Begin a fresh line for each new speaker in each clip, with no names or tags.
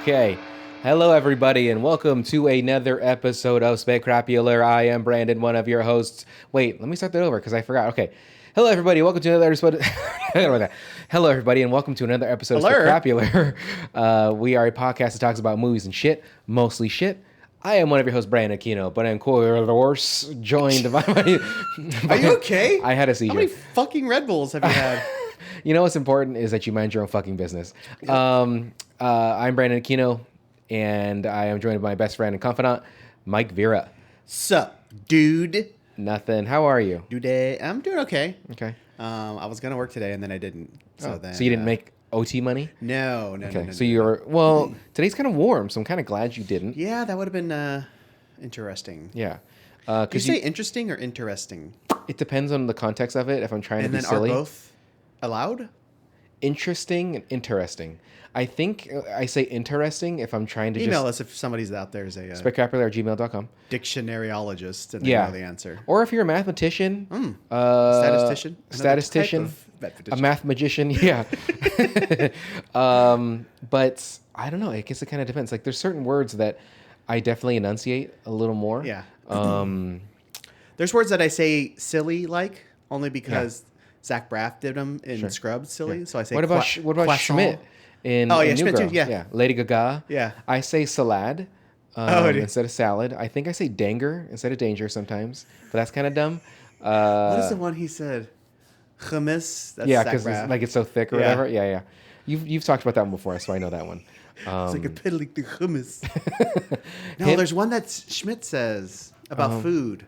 Okay. Hello, everybody, and welcome to another episode of Specrapular. I am Brandon, one of your hosts. Wait, let me start that over because I forgot. Okay. Hello, everybody. Welcome to another episode. Hello, everybody, and welcome to another episode of Specrapular. We are a podcast that talks about movies and shit, mostly shit. I am one of your hosts, Brandon Aquino, but I'm course joined by my...
Are you okay?
I had a seizure.
How many fucking Red Bulls have you had?
You know what's important is that you mind your own fucking business. I'm Brandon Aquino, and I am joined by my best friend and confidant, Mike Vera.
Sup, dude?
Nothing. How are you?
Dude, I'm doing okay.
Okay.
I was gonna work today and then I didn't. So
you didn't make OT money?
No.
Okay. So you're today's kind of warm, so I'm kind of glad you didn't.
Yeah, that would have been interesting.
Yeah.
Did you say interesting or interesting?
It depends on the context of it. If I'm trying to be silly.
And then are both allowed?
Interesting and interesting. I think I say interesting if I'm trying to
email us if somebody's out there is a
spectacular@gmail.com
dictionaryologist and they know the answer.
Or if you're a mathematician,
statistician,
a math magician, yeah. But I don't know. I guess it kind of depends. Like there's certain words that I definitely enunciate a little more.
Yeah. There's words that I say silly like only because Zach Braff did them in Scrubs silly. Yeah. So I say
what about Schmidt? In New Girl.
Yeah.
Lady Gaga.
Yeah.
I say salad instead of salad. I think I say danger instead of danger sometimes, but that's kind of dumb.
What is the one he said? Hummus.
That's because it's so thick or whatever. Yeah. You've talked about that one before, so I know that one.
It's like a piddly through hummus. No, there's one that Schmidt says about food.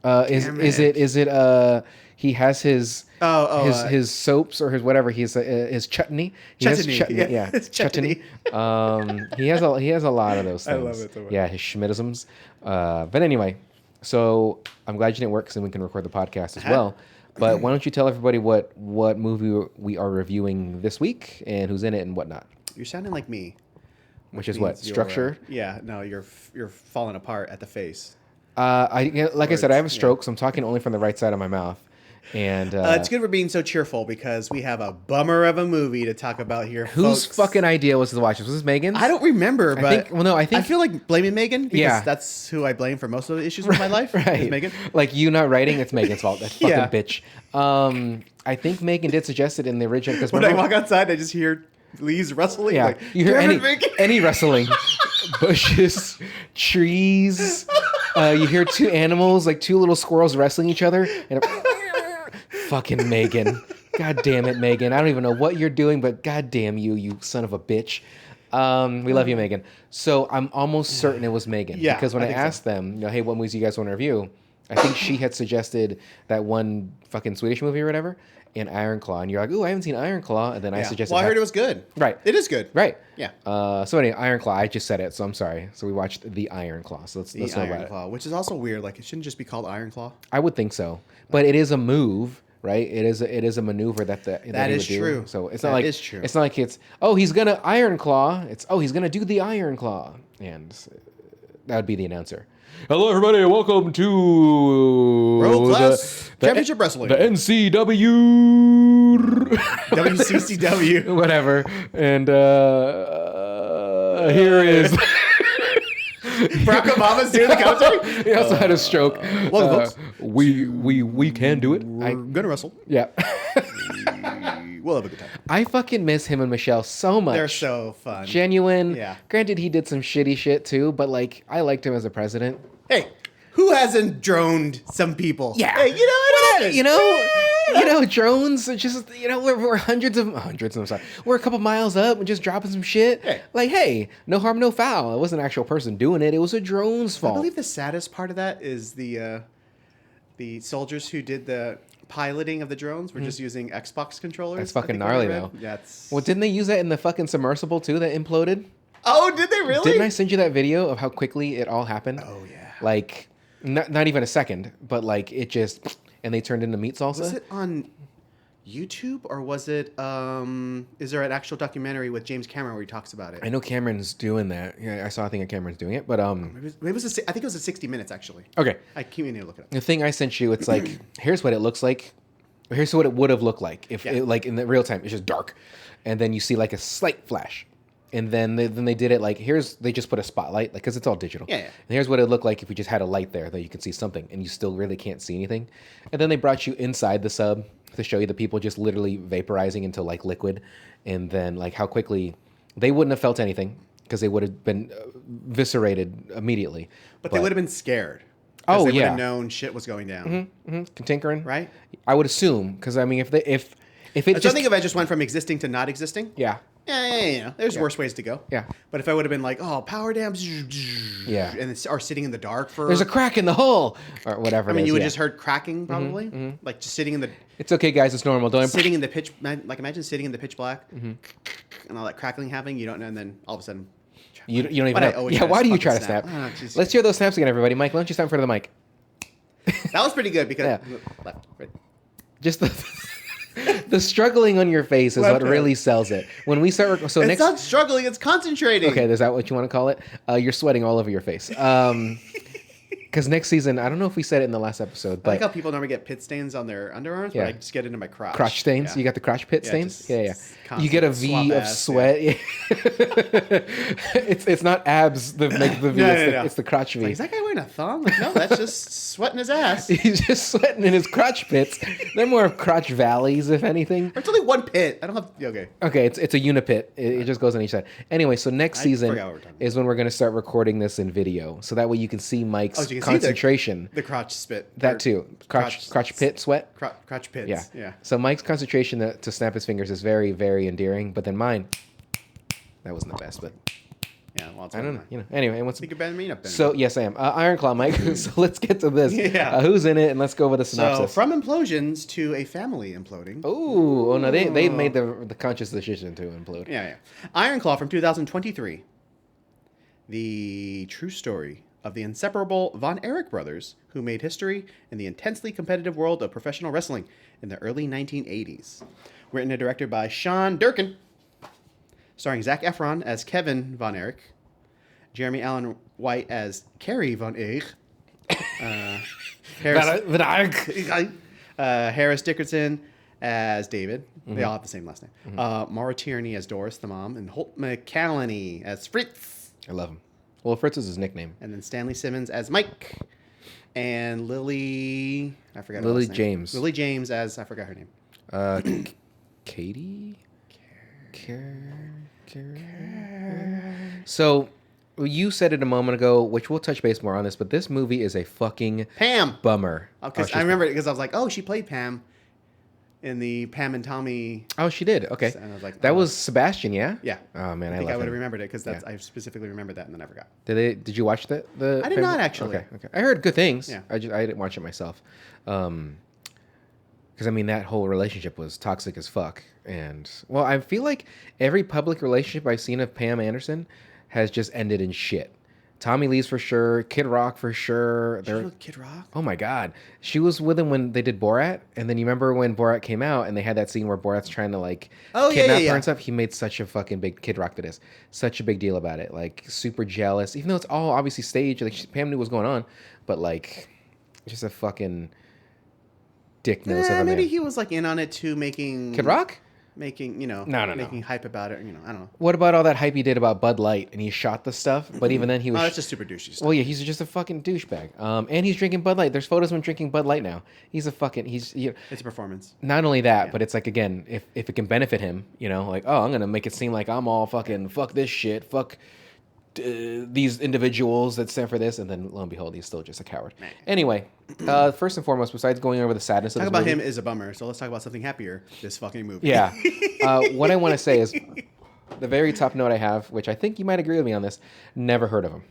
Is it? He has his his soaps or his whatever. His chutney.
Chutney.
Yeah,
his chutney.
He has a lot of those things.
I love it so much.
Yeah, his Schmidtisms. But anyway, so I'm glad you didn't work, so we can record the podcast as well. But why don't you tell everybody what movie we are reviewing this week and who's in it and whatnot?
You're sounding like me.
Which is what? Structure?
You're falling apart at the face.
I said, I have a stroke, so I'm talking only from the right side of my mouth. And
it's good for being so cheerful because we have a bummer of a movie to talk about here.
Whose
folks.
fucking idea was to watch this? Was this Megan's?
I don't remember, but
I
feel like blaming Megan because that's who I blame for most of the issues with my life.
Right,
is Megan.
Like you not writing, it's Megan's fault. That fucking bitch. I think Megan did suggest it in the original because
when I walk outside, I just hear leaves rustling.
Yeah,
like,
you hear any rustling, bushes, trees. You hear two animals, like two little squirrels wrestling each other. And fucking Megan. God damn it, Megan. I don't even know what you're doing, but god damn you son of a bitch. We love you, Megan. So I'm almost certain it was Megan.
Yeah,
because when I asked them, hey, what movies do you guys want to review? I think she had suggested that one fucking Swedish movie or whatever, and Iron Claw. And you're like, ooh, I haven't seen Iron Claw. And then I suggested...
Well, I heard it was good.
Right.
It is good.
Right.
Yeah.
So anyway, Iron Claw. I just said it, so I'm sorry. So we watched The Iron Claw. So let's know about
Iron Claw, which is also weird. Like, it shouldn't just be called Iron Claw.
I would think so. But it is a move, right? It is a maneuver that
is
he would
true.
Do. So it's
that
not like...
is true.
It's not like he's going to Iron Claw. It's, he's going to do the Iron Claw. And that would be the announcer. Hello, everybody, and welcome to
World Class Championship Wrestling.
The NCW.
WCCW.
Whatever. And here is...
Barack Obama's doing the commentary?
He also had a stroke.
Welcome, folks.
We can do it.
We're gonna wrestle.
Yeah.
We'll have a good time.
I fucking miss him and Michelle so much.
They're so fun.
Genuine.
Yeah. Granted,
he did some shitty shit too, but like I liked him as a president.
Hey, who hasn't droned some people?
Yeah.
Hey, you know what happens?
Drones are just, we're hundreds of I'm sorry. We're a couple miles up and just dropping some shit.
Hey.
Like, hey, no harm, no foul. It wasn't an actual person doing it. It was a drone's fault.
I believe the saddest part of that is the soldiers who did the piloting of the drones were just using Xbox controllers.
That's fucking gnarly, though.
That's...
Well, didn't they use that in the fucking submersible, too, that imploded?
Oh, did they really?
Didn't I send you that video of how quickly it all happened?
Oh, yeah.
Like, not even a second, but like it just... And they turned into meat salsa?
Was it on YouTube or was it... is there an actual documentary with James Cameron where he talks about it?
I know Cameron's doing that. Yeah, I saw a thing of Cameron's doing it, but...
Maybe it was I think it was 60 Minutes, actually.
Okay.
I keep meaning to look it up.
The thing I sent you, it's like, here's what it looks like. Here's what it would have looked like if it, like in the real time. It's just dark. And then you see like a slight flash. And then they did it like, they just put a spotlight, like, because it's all digital.
Yeah.
And here's what it looked like if we just had a light there that you could see something, and you still really can't see anything. And then they brought you inside the sub to show you the people just literally vaporizing into like liquid, and then like how quickly they wouldn't have felt anything because they would have been eviscerated immediately.
But they would have been scared.
Oh,
they
yeah.
would have known shit was going down.
Tinkering,
Right?
I would assume, because I mean, if it
I
just
think if I just went from existing to not existing.
yeah.
Yeah. There's worse ways to go.
Yeah.
But if I would have been like, oh, power dams,
Yeah.
and or sitting in the dark for.
There's a crack in the hull, or whatever.
I mean,
it is,
you would
yeah.
just heard cracking probably, like just sitting in the.
It's okay, guys. It's normal. Don't
Sitting in the pitch, like imagine sitting in the pitch black, and all that crackling happening. You don't know, and then all of a sudden.
You don't even
Why'd I
know.
always
Yeah.
try to
Why do you
fucking
try to
snap?
snap?
Oh, jeez.
Let's hear those snaps again, everybody. Mike, why don't you stand in front of the mic?
That was pretty good because
Yeah.
left, right.
Just the struggling on your face is what
Left
really sells it. When we start, so
It's
next.
not struggling; it's concentrating.
Okay, is that what you want to call it? You're sweating all over your face. Because next season, I don't know if we said it in the last episode,
I
but
like how people normally get pit stains on their underarms,
Yeah.
but I just get into my crotch.
crotch stains.
Yeah.
You got the crotch pit
Yeah,
stains.
just
Yeah.
constant
You get a
swamp
V of
ass,
sweat. Yeah. it's not abs that make the V.
No.
It's the crotch V.
Like, is that guy wearing a thong? Like, no, that's just sweating his ass. Or
He's just sweating in his crotch pits. They're more of crotch valleys, if anything.
it's only one pit. I don't have. Okay.
Okay, it's a unipit. It just goes on each side. Anyway, so next season
forgot what we're talking
is when we're going to start recording this in video, so that way you can see Mike's
Oh, so you can see
concentration.
The crotch spit.
That
Or
too, crotch pit sweat.
Crotch pits.
Yeah,
Yeah.
So Mike's concentration to snap his fingers is very, very endearing. But then mine, that wasn't the best. But
Yeah. Well, it's
I don't know. Anyway, what's
Think about me up there.
so? Yes, I am. Iron Claw, Mike. So let's get to this.
Yeah.
Who's in it, and let's go over the
So
synopsis.
from implosions to a family imploding.
Oh no, they made the conscious decision to implode.
Yeah. Iron Claw from 2023. The true story of the inseparable Von Erich brothers who made history in the intensely competitive world of professional wrestling in the early 1980s. Written and directed by Sean Durkin. Starring Zac Efron as Kevin Von Erich. Jeremy Allen White as Kerry Von Erich. Harris Dickerson as David. They all have the same last name. Maura Tierney as Doris, the mom. And Holt McCallany as Fritz.
I love him. Well, Fritz is his nickname.
And then Stanley Simmons as Mike. And Lily... I forgot her
Lily
last name.
James.
Lily James as... I forgot her name.
Katie? So, you said it a moment ago, which we'll touch base more on this, but this movie is a fucking
Pam!
bummer.
Because I remember it because I was like, oh, she played Pam in the Pam and Tommy...
Oh, she did. Okay.
And I was like,
that
oh.
was Sebastian, yeah?
Yeah.
Oh, man,
I think I
love
would have
him.
remembered it because I specifically remembered that and then I forgot.
Did you watch the
I did not, actually.
Okay. I heard good things.
Yeah.
I didn't watch it myself. Because I mean that whole relationship was toxic as fuck, and well, I feel like every public relationship I've seen of Pam Anderson has just ended in shit. Tommy Lee's for sure, Kid Rock for sure.
She was with Kid Rock?
Oh my god, she was with him when they did Borat, and then you remember when Borat came out and they had that scene where Borat's trying to like kidnap her and stuff. He made such a fucking big Kid Rock did this, such a big deal about it, like super jealous, even though it's all obviously staged. Like Pam knew what was going on, but like just a fucking dick nose of a man.
Maybe he was like in on it too, making
Kid Rock?
making making hype about it. I don't know.
What about all that hype he did about Bud Light and he shot the stuff? But even then he was.
Oh, that's just super douchey stuff.
Well, yeah, he's just a fucking douchebag. And he's drinking Bud Light. There's photos of him drinking Bud Light now. He's a fucking. It's
a performance.
Not only that, but it's like again, if it can benefit him, like, oh, I'm gonna make it seem like I'm all fucking fuck this shit, fuck these individuals that stand for this, and then lo and behold, he's still just a coward. Anyway, first and foremost, besides going over the sadness of
Talk
this
about
movie,
him is a bummer. So let's talk about something happier. This fucking movie.
Yeah. What I want to say is the very top note I have, which I think you might agree with me on this, never heard of him.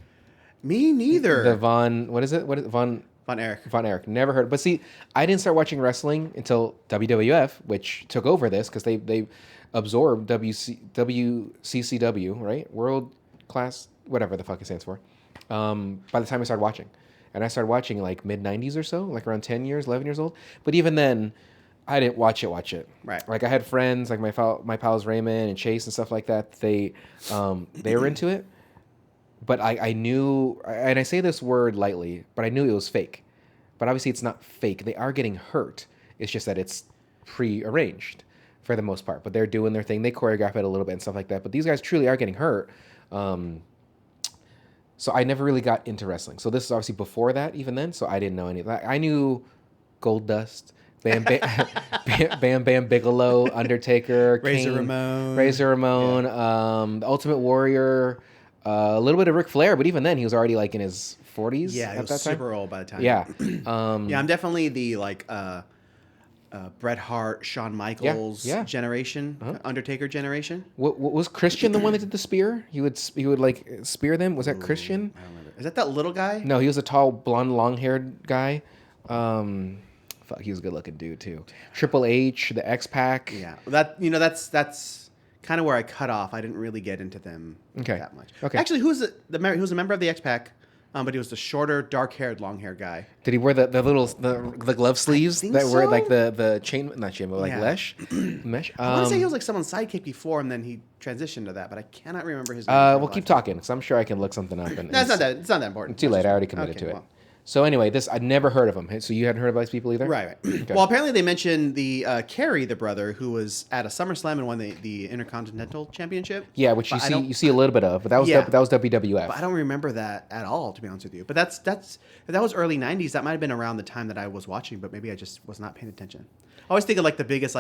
Me neither.
The Von, what is it? Von
Erich.
Von Erich. Never heard. But see, I didn't start watching wrestling until WWF, which took over this because they absorbed WCCW, right? World Class, whatever the fuck it stands for. By the time I started watching. And I started watching like mid-90s or so, like around 10 years, 11 years old. But even then, I didn't watch it.
Right.
Like I had friends, like my pals Raymond and Chase and stuff like that. They were into it. But I knew, and I say this word lightly, but I knew it was fake. But obviously it's not fake. They are getting hurt. It's just that it's pre-arranged. for the most part. But they're doing their thing. They choreograph it a little bit and stuff like that. But these guys truly are getting hurt. So I never really got into wrestling. So this is obviously before that, even then. So I didn't know any of that. I knew Gold Dust, Bam Bam Bigelow, Undertaker,
Razor
Kane,
Ramon.
Razor Ramon, the Ultimate Warrior, a little bit of Ric Flair, but even then he was already like in his 40s.
Yeah, he
at
was
that time.
super old by the time.
Yeah,
Yeah, I'm definitely the Bret Hart, Shawn Michaels
yeah.
generation, Undertaker generation.
What was Christian the one that did the spear? He would like spear them. Was that Christian?
I don't remember. Is that little guy?
No, he was a tall, blonde, long-haired guy. Fuck, he was a good-looking dude too. Triple H, the X Pac.
Yeah, that's kind of where I cut off. I didn't really get into them that much.
Okay.
Actually, who's a member of the X Pac? But he was the shorter, dark-haired, long-haired guy.
Did he wear the glove sleeves that were
so.
like the chain, not chain, but like
Yeah.
mesh?
I want to say he was like someone's sidekick before, and then he transitioned to that, but I cannot remember his name.
We'll keep talking, because I'm sure I can look something up. And
No, it's not that important.
Too late. I already committed to it.
Well.
So anyway, I'd never heard of him. So you hadn't heard of these people either?
Right.
Okay.
Well, apparently they mentioned the Kerry, the brother, who was at a SummerSlam and won the Intercontinental Championship.
Yeah, which you see a little bit of, but that was that was WWF.
But I don't remember that at all, to be honest with you. But that was early '90s. That might have been around the time that I was watching, but maybe I just was not paying attention. I always think of like the biggest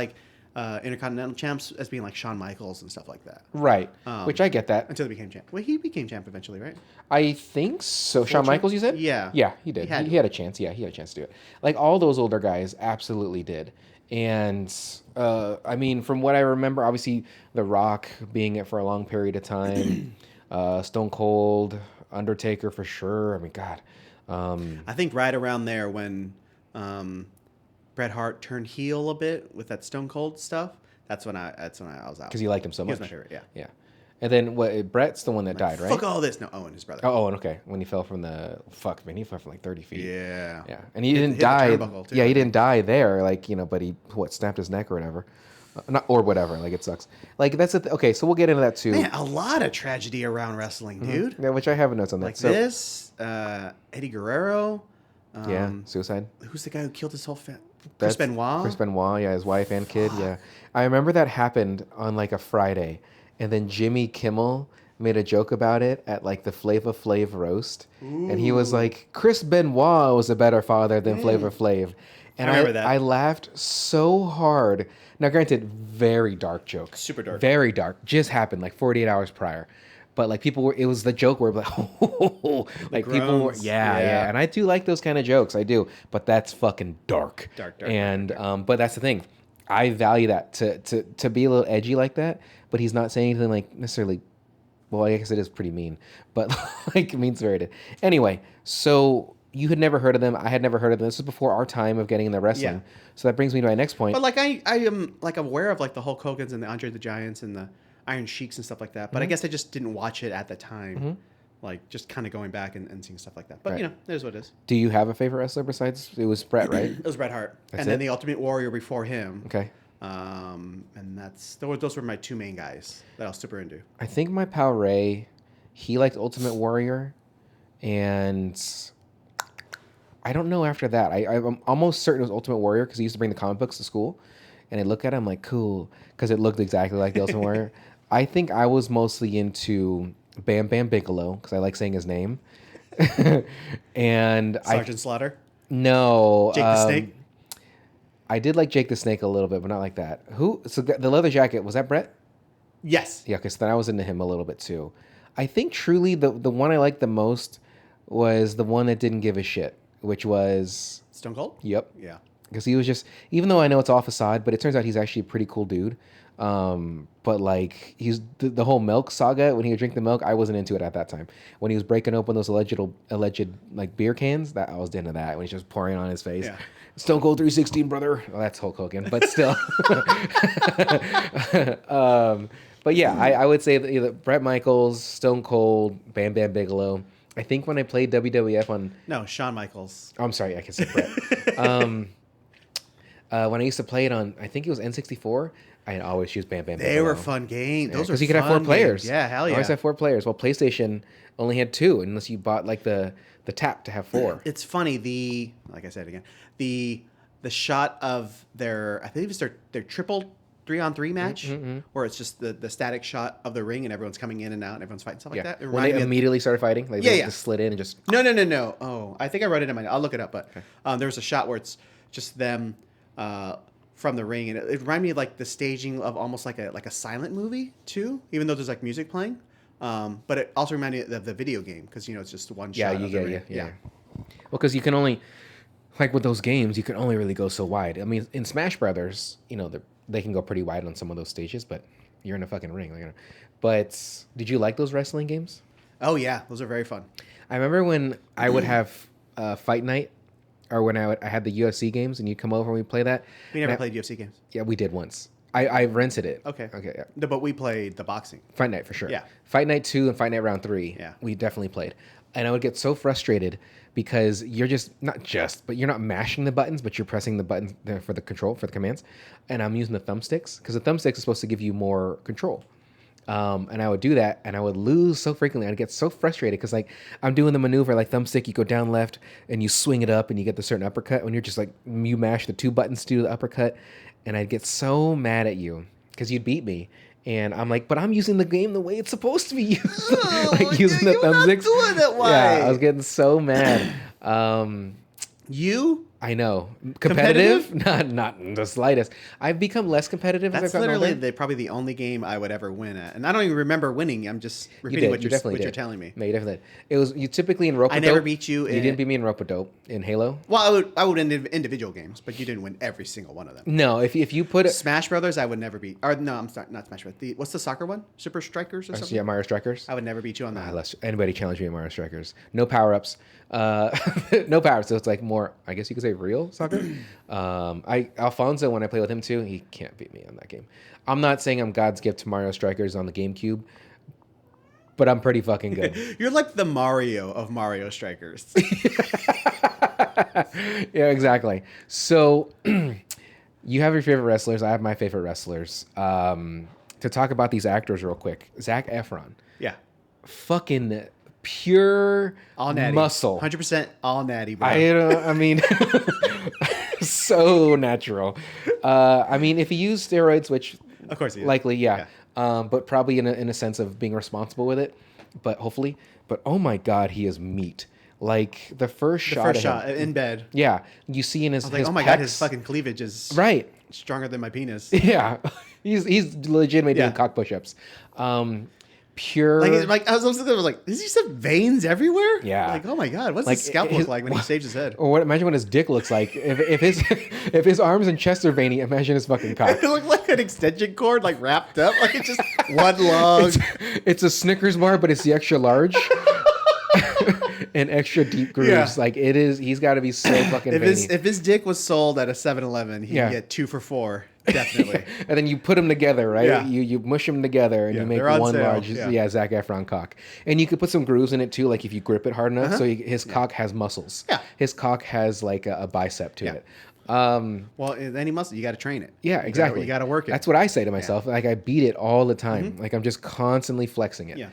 Intercontinental champs as being like Shawn Michaels and stuff like that.
Right. Which I get that.
Until he became champ. Well, he became champ eventually, right?
I think so. Shawn Michaels, you said?
Yeah.
Yeah, he did. He had a chance. Yeah, he had a chance to do it. Like all those older guys absolutely did. And I mean, from what I remember, obviously The Rock being it for a long period of time, Stone Cold, Undertaker for sure. I mean, God.
I think right around there when Bret Hart turned heel a bit with that Stone Cold stuff. That's when I was out.
Because you liked him so much.
He was my favorite, yeah.
Yeah. And then Bret's the one that died, right?
Fuck all this. No, Owen, his brother.
Oh, Owen, okay. When he fell from he fell from like 30 feet.
Yeah.
Yeah. And he didn't
hit the
die.
turnbuckle, too.
Yeah, he didn't die there, but he, snapped his neck or whatever. Whatever. Like, it sucks. Like, that's okay, so we'll get into that too.
Man, a lot of tragedy around wrestling, dude.
Yeah, which I have notes on that.
Like this, Eddie Guerrero.
Suicide.
Who's the guy who killed his whole family? Chris Benoit.
Chris Benoit, yeah, his wife and kid, yeah. I remember that happened on like a Friday, and then Jimmy Kimmel made a joke about it at like the Flava Flav roast, and he was like, Chris Benoit was a better father than Flava Flav. And
I remember that.
I laughed so hard. Now, granted, very dark joke.
Super dark.
Very dark. Just happened like 48 hours prior. But like it was the joke where like, like people were, yeah. And I do like those kind of jokes. I do. But that's fucking dark.
Dark.
And, but that's the thing. I value that to be a little edgy like that, but he's not saying anything like necessarily, well, I guess it is pretty mean, but like mean-spirited. Anyway, so you had never heard of them. I had never heard of them. This is before our time of getting into wrestling.
Yeah.
So that brings me to my next point.
But like I am like aware of like the Hulk Hogan's and the Andre the Giants and the Iron Sheiks and stuff like that. But I guess I just didn't watch it at the time. Like just kind of going back and seeing stuff like that. But
Right.
There's what it is.
Do you have a favorite wrestler besides, it was Bret, right?
It was Bret Hart.
That's
and then
it?
the Ultimate Warrior before him.
Okay.
And those were my two main guys that I was super into.
I think my pal Ray, he liked Ultimate Warrior, and I don't know after that. I'm almost certain it was Ultimate Warrior because he used to bring the comic books to school, and I look at him like, cool, because it looked exactly like the Ultimate Warrior. I think I was mostly into Bam Bam Bigelow because I like saying his name. And
Sergeant Slaughter?
No.
Jake the Snake?
I did like Jake the Snake a little bit, but not like that. So the leather jacket, was that Bret?
Yes.
Yeah, because then I was into him a little bit too. I think truly the one I liked the most was the one that didn't give a shit, which was...
Stone Cold?
Yep.
Yeah.
Because he was just... Even though I know it's all facade, but it turns out he's actually a pretty cool dude. But like he's the whole milk saga, when he would drink the milk, I wasn't into it at that time. When he was breaking open those alleged like beer cans, that I was into that. When he's just pouring it on his face.
Yeah.
Stone Cold 316, brother. Well, that's Hulk Hogan, but still. But yeah, I would say that either Bret Michaels, Stone Cold, Bam Bam Bigelow. I think when I played WWF on...
No, Shawn Michaels.
I'm sorry, I can say Bret. When I used to play it on, I think it was N64, I always choose Bam Bam Bigelow.
They were fun games. Those were
because you could have 4 players.
Games. Yeah, hell yeah.
I always have 4 players. Well, PlayStation only had 2, unless you bought like the tap to have 4.
It's funny, like I said again, the shot of their, I think it was their triple 3-on-3 match where it's just the static shot of the ring and everyone's coming in and out and everyone's fighting stuff like that. It
When they
reminded me of-
immediately started fighting, like they just slid in and just.
No. Oh, I think I wrote it in my. I'll look it up. But there was a shot where it's just them from the ring, and it reminded me of like the staging of almost like a silent movie too, even though there's like music playing. But it also reminded me of the video game because it's just one shot.
Yeah. Well, because you can only, like with those games, you can only really go so wide. I mean, in Smash Brothers, they can go pretty wide on some of those stages, but you're in a fucking ring. But did you like those wrestling games?
Oh yeah, those are very fun.
I remember when I would have fight night, or when I had the UFC games, and you'd come over and we'd play that.
We never played UFC games.
Yeah, we did once. I rented it.
Okay.
Yeah.
No, but we played the boxing.
Fight Night for sure.
Yeah.
Fight Night 2 and Fight Night Round 3.
Yeah.
We definitely played. And I would get so frustrated because you're but you're not mashing the buttons, but you're pressing the buttons for the control, for the commands. And I'm using the thumbsticks because the thumbsticks is supposed to give you more control. And I would do that and I would lose so frequently. I'd get so frustrated because like I'm doing the maneuver like thumbstick, you go down left and you swing it up and you get the certain uppercut when you're just like, you mash the 2 buttons to do the uppercut. And I'd get so mad at you because you'd beat me. And I'm like, but I'm using the game the way it's supposed to be used. Like using the thumbsticks.
Not doing it right.
Yeah, I was getting so mad.
You?
I know. Competitive? Not in the slightest. I've become less competitive.
That's
as I've gotten
literally
older.
probably the only game I would ever win at. And I don't even remember winning. I'm just repeating what you're telling me.
No, you definitely did. It was you typically in rope.
I never beat you.
You didn't beat me in rope-a-dope in Halo.
Well, I would in individual games, but you didn't win every single one of them.
No, if you put
Smash Brothers, I would never beat. Or no, I'm sorry, not Smash Brothers. What's the soccer one? Super Strikers or something?
Yeah, Mario Strikers.
I would never beat you on that.
Unless anybody challenge me in Mario Strikers. No power-ups. No power-ups. So it's like more, I guess you could say real soccer. Alfonso, when I play with him too, he can't beat me on that game. I'm not saying I'm God's gift to Mario Strikers on the GameCube, but I'm pretty fucking good.
You're like the Mario of Mario Strikers.
Yeah, exactly. So you have your favorite wrestlers. I have my favorite wrestlers. To talk about these actors real quick. Zac Efron.
Yeah.
Fucking pure
all natty.
Muscle.
100% all natty, bro.
I mean, so natural. I mean, if he used steroids, which
of course he is.
Likely, yeah. But probably in a sense of being responsible with it, but hopefully. But oh my God, he is meat. Like the first shot
in bed.
Yeah, you see in his.
I was like,
his
oh my
pecs,
God, his fucking cleavage is stronger than my penis.
Yeah, he's legitimately doing cock push-ups. Pure.
Like I was like, does he have veins everywhere?
Yeah.
Like, oh my God, what's his scalp look like when he shaves his head?
Or imagine what his dick looks like if his arms and chest are veiny. Imagine his fucking cock.
It looked like an extension cord, like wrapped up, like it's just one long.
It's a Snickers bar, but it's the extra large. And extra deep grooves.
Yeah.
Like it is. He's got to be so fucking veiny.
If his dick was sold at a 7-Eleven, he'd get 2 for $4. Definitely.
And then you put them together, right?
Yeah.
You mush them together and you make one large, Zac Efron cock. And you could put some grooves in it too, like if you grip it hard enough. So his cock has muscles.
Yeah.
His cock has like a bicep to it.
Well, any muscle, you got to train it.
Yeah, exactly.
You got to work it.
That's what I say to myself. Like I beat it all the time. Like I'm just constantly flexing it.
Yeah.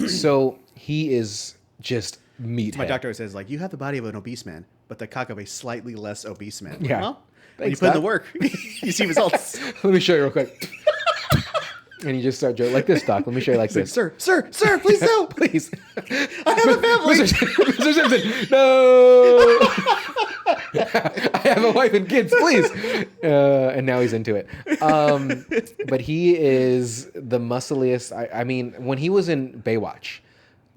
So he is just meat.
My doctor says, like, you have the body of an obese man, but the cock of a slightly less obese man.
Yeah.
Well, when you put in the work, you see results.
Let me show you real quick. And you just start joking like this, Doc. Let me show you like this.
Like, sir, please no.
Please.
I have a family.
Mr. Simpson, no. I have a wife and kids, please. And now he's into it. But he is the muscliest. I mean, when he was in Baywatch,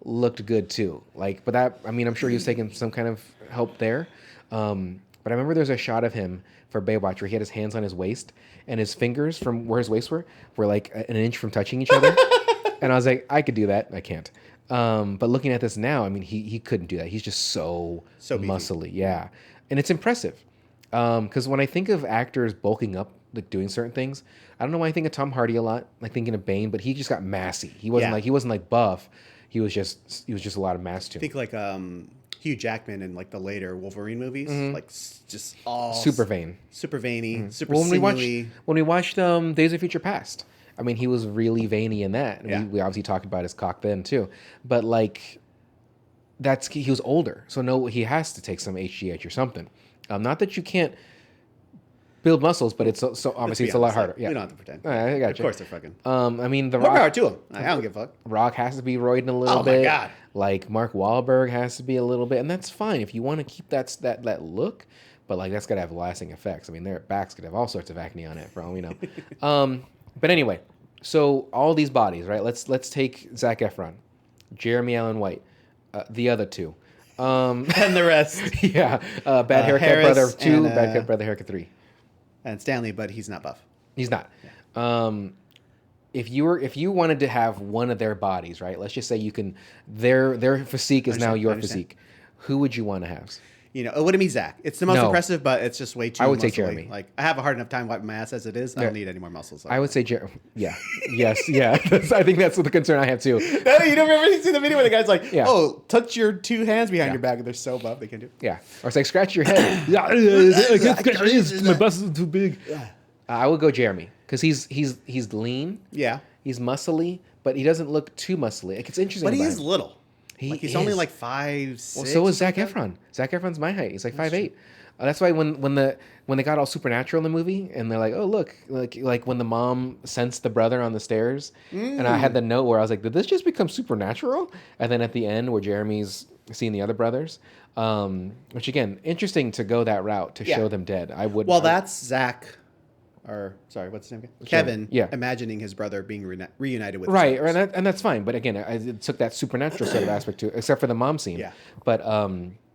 looked good too. Like, but that, I mean, I'm sure he was taking some kind of help there. But I remember there's a shot of him for Baywatch where he had his hands on his waist and his fingers from where his waists were like an inch from touching each other. And I was like, I could do that. I can't. But looking at this now, I mean, he couldn't do that. He's just so muscly. Yeah. And it's impressive. Because when I think of actors bulking up, like doing certain things, I don't know why I think of Tom Hardy a lot, like thinking of Bane, but he just got massy. He wasn't like buff. He was just a lot of mass to him.
I think like Hugh Jackman in like the later Wolverine movies, like just all
super veiny,
super
sinewy. When we watched Days of Future Past, I mean, he was really veiny in that.
Yeah.
We obviously talked about his cock then too, but like he was older, so no, he has to take some HGH or something. Not that you can't build muscles, but it's so obviously it's a lot harder.
We
Yeah,
don't have to pretend.
I got you.
Of course they're fucking.
I mean, The
More
Rock.
power to him. I don't give a fuck.
Rock has to be roiding a little
Oh
bit.
my God.
Like Mark Wahlberg has to be a little bit, and that's fine if you want to keep that look. But like that's gotta have lasting effects. I mean, their backs could have all sorts of acne on it, for all we know. But anyway, so all these bodies, right? Let's take Zac Efron, Jeremy Allen White, the other two,
And the rest.
yeah, Bad Haircut
Harris
Brother 2,
and,
Bad Haircut Brother Haircut 3.
And Stanley, but he's not buff.
He's not. If you wanted to have one of their bodies, right? Let's just say you can. Their physique is now your physique. Who would you want to have?
You know, it wouldn't be Zach. It's the most impressive, but it's just way too.
I would say
muscly.
Jeremy.
Like I have a hard enough time wiping my ass as it is. I don't need any more muscles.
I would say Jeremy. Yeah. Yes. Yeah. I think that's the concern I have too.
You don't ever see the video where the guy's like,
Yeah.
"Oh, touch your two hands behind your back," and they're so buff they can do it.
Yeah. Or it's like scratch your head. Yeah. My bust is too big. I would go Jeremy because he's lean.
Yeah,
He's muscly, but he doesn't look too muscly. Like, it's interesting.
but he
about
is
him.
little. He's only like 5'6".
Well, so is Zac Efron. Zac Efron's my height. He's like 5'8". That's why when they got all supernatural in the movie, and they're like, oh look, like when the mom sensed the brother on the stairs, and I had the note where I was like, did this just become supernatural? And then at the end where Jeremy's seeing the other brothers, which again, interesting to go that route to show them dead. I would.
Well, that's Zach. Or sorry, what's his name again? Kevin.
Yeah.
Imagining his brother being reunited with.
Right, and that's fine. But again, it took that supernatural sort of aspect to it, except for the mom scene.
Yeah.
But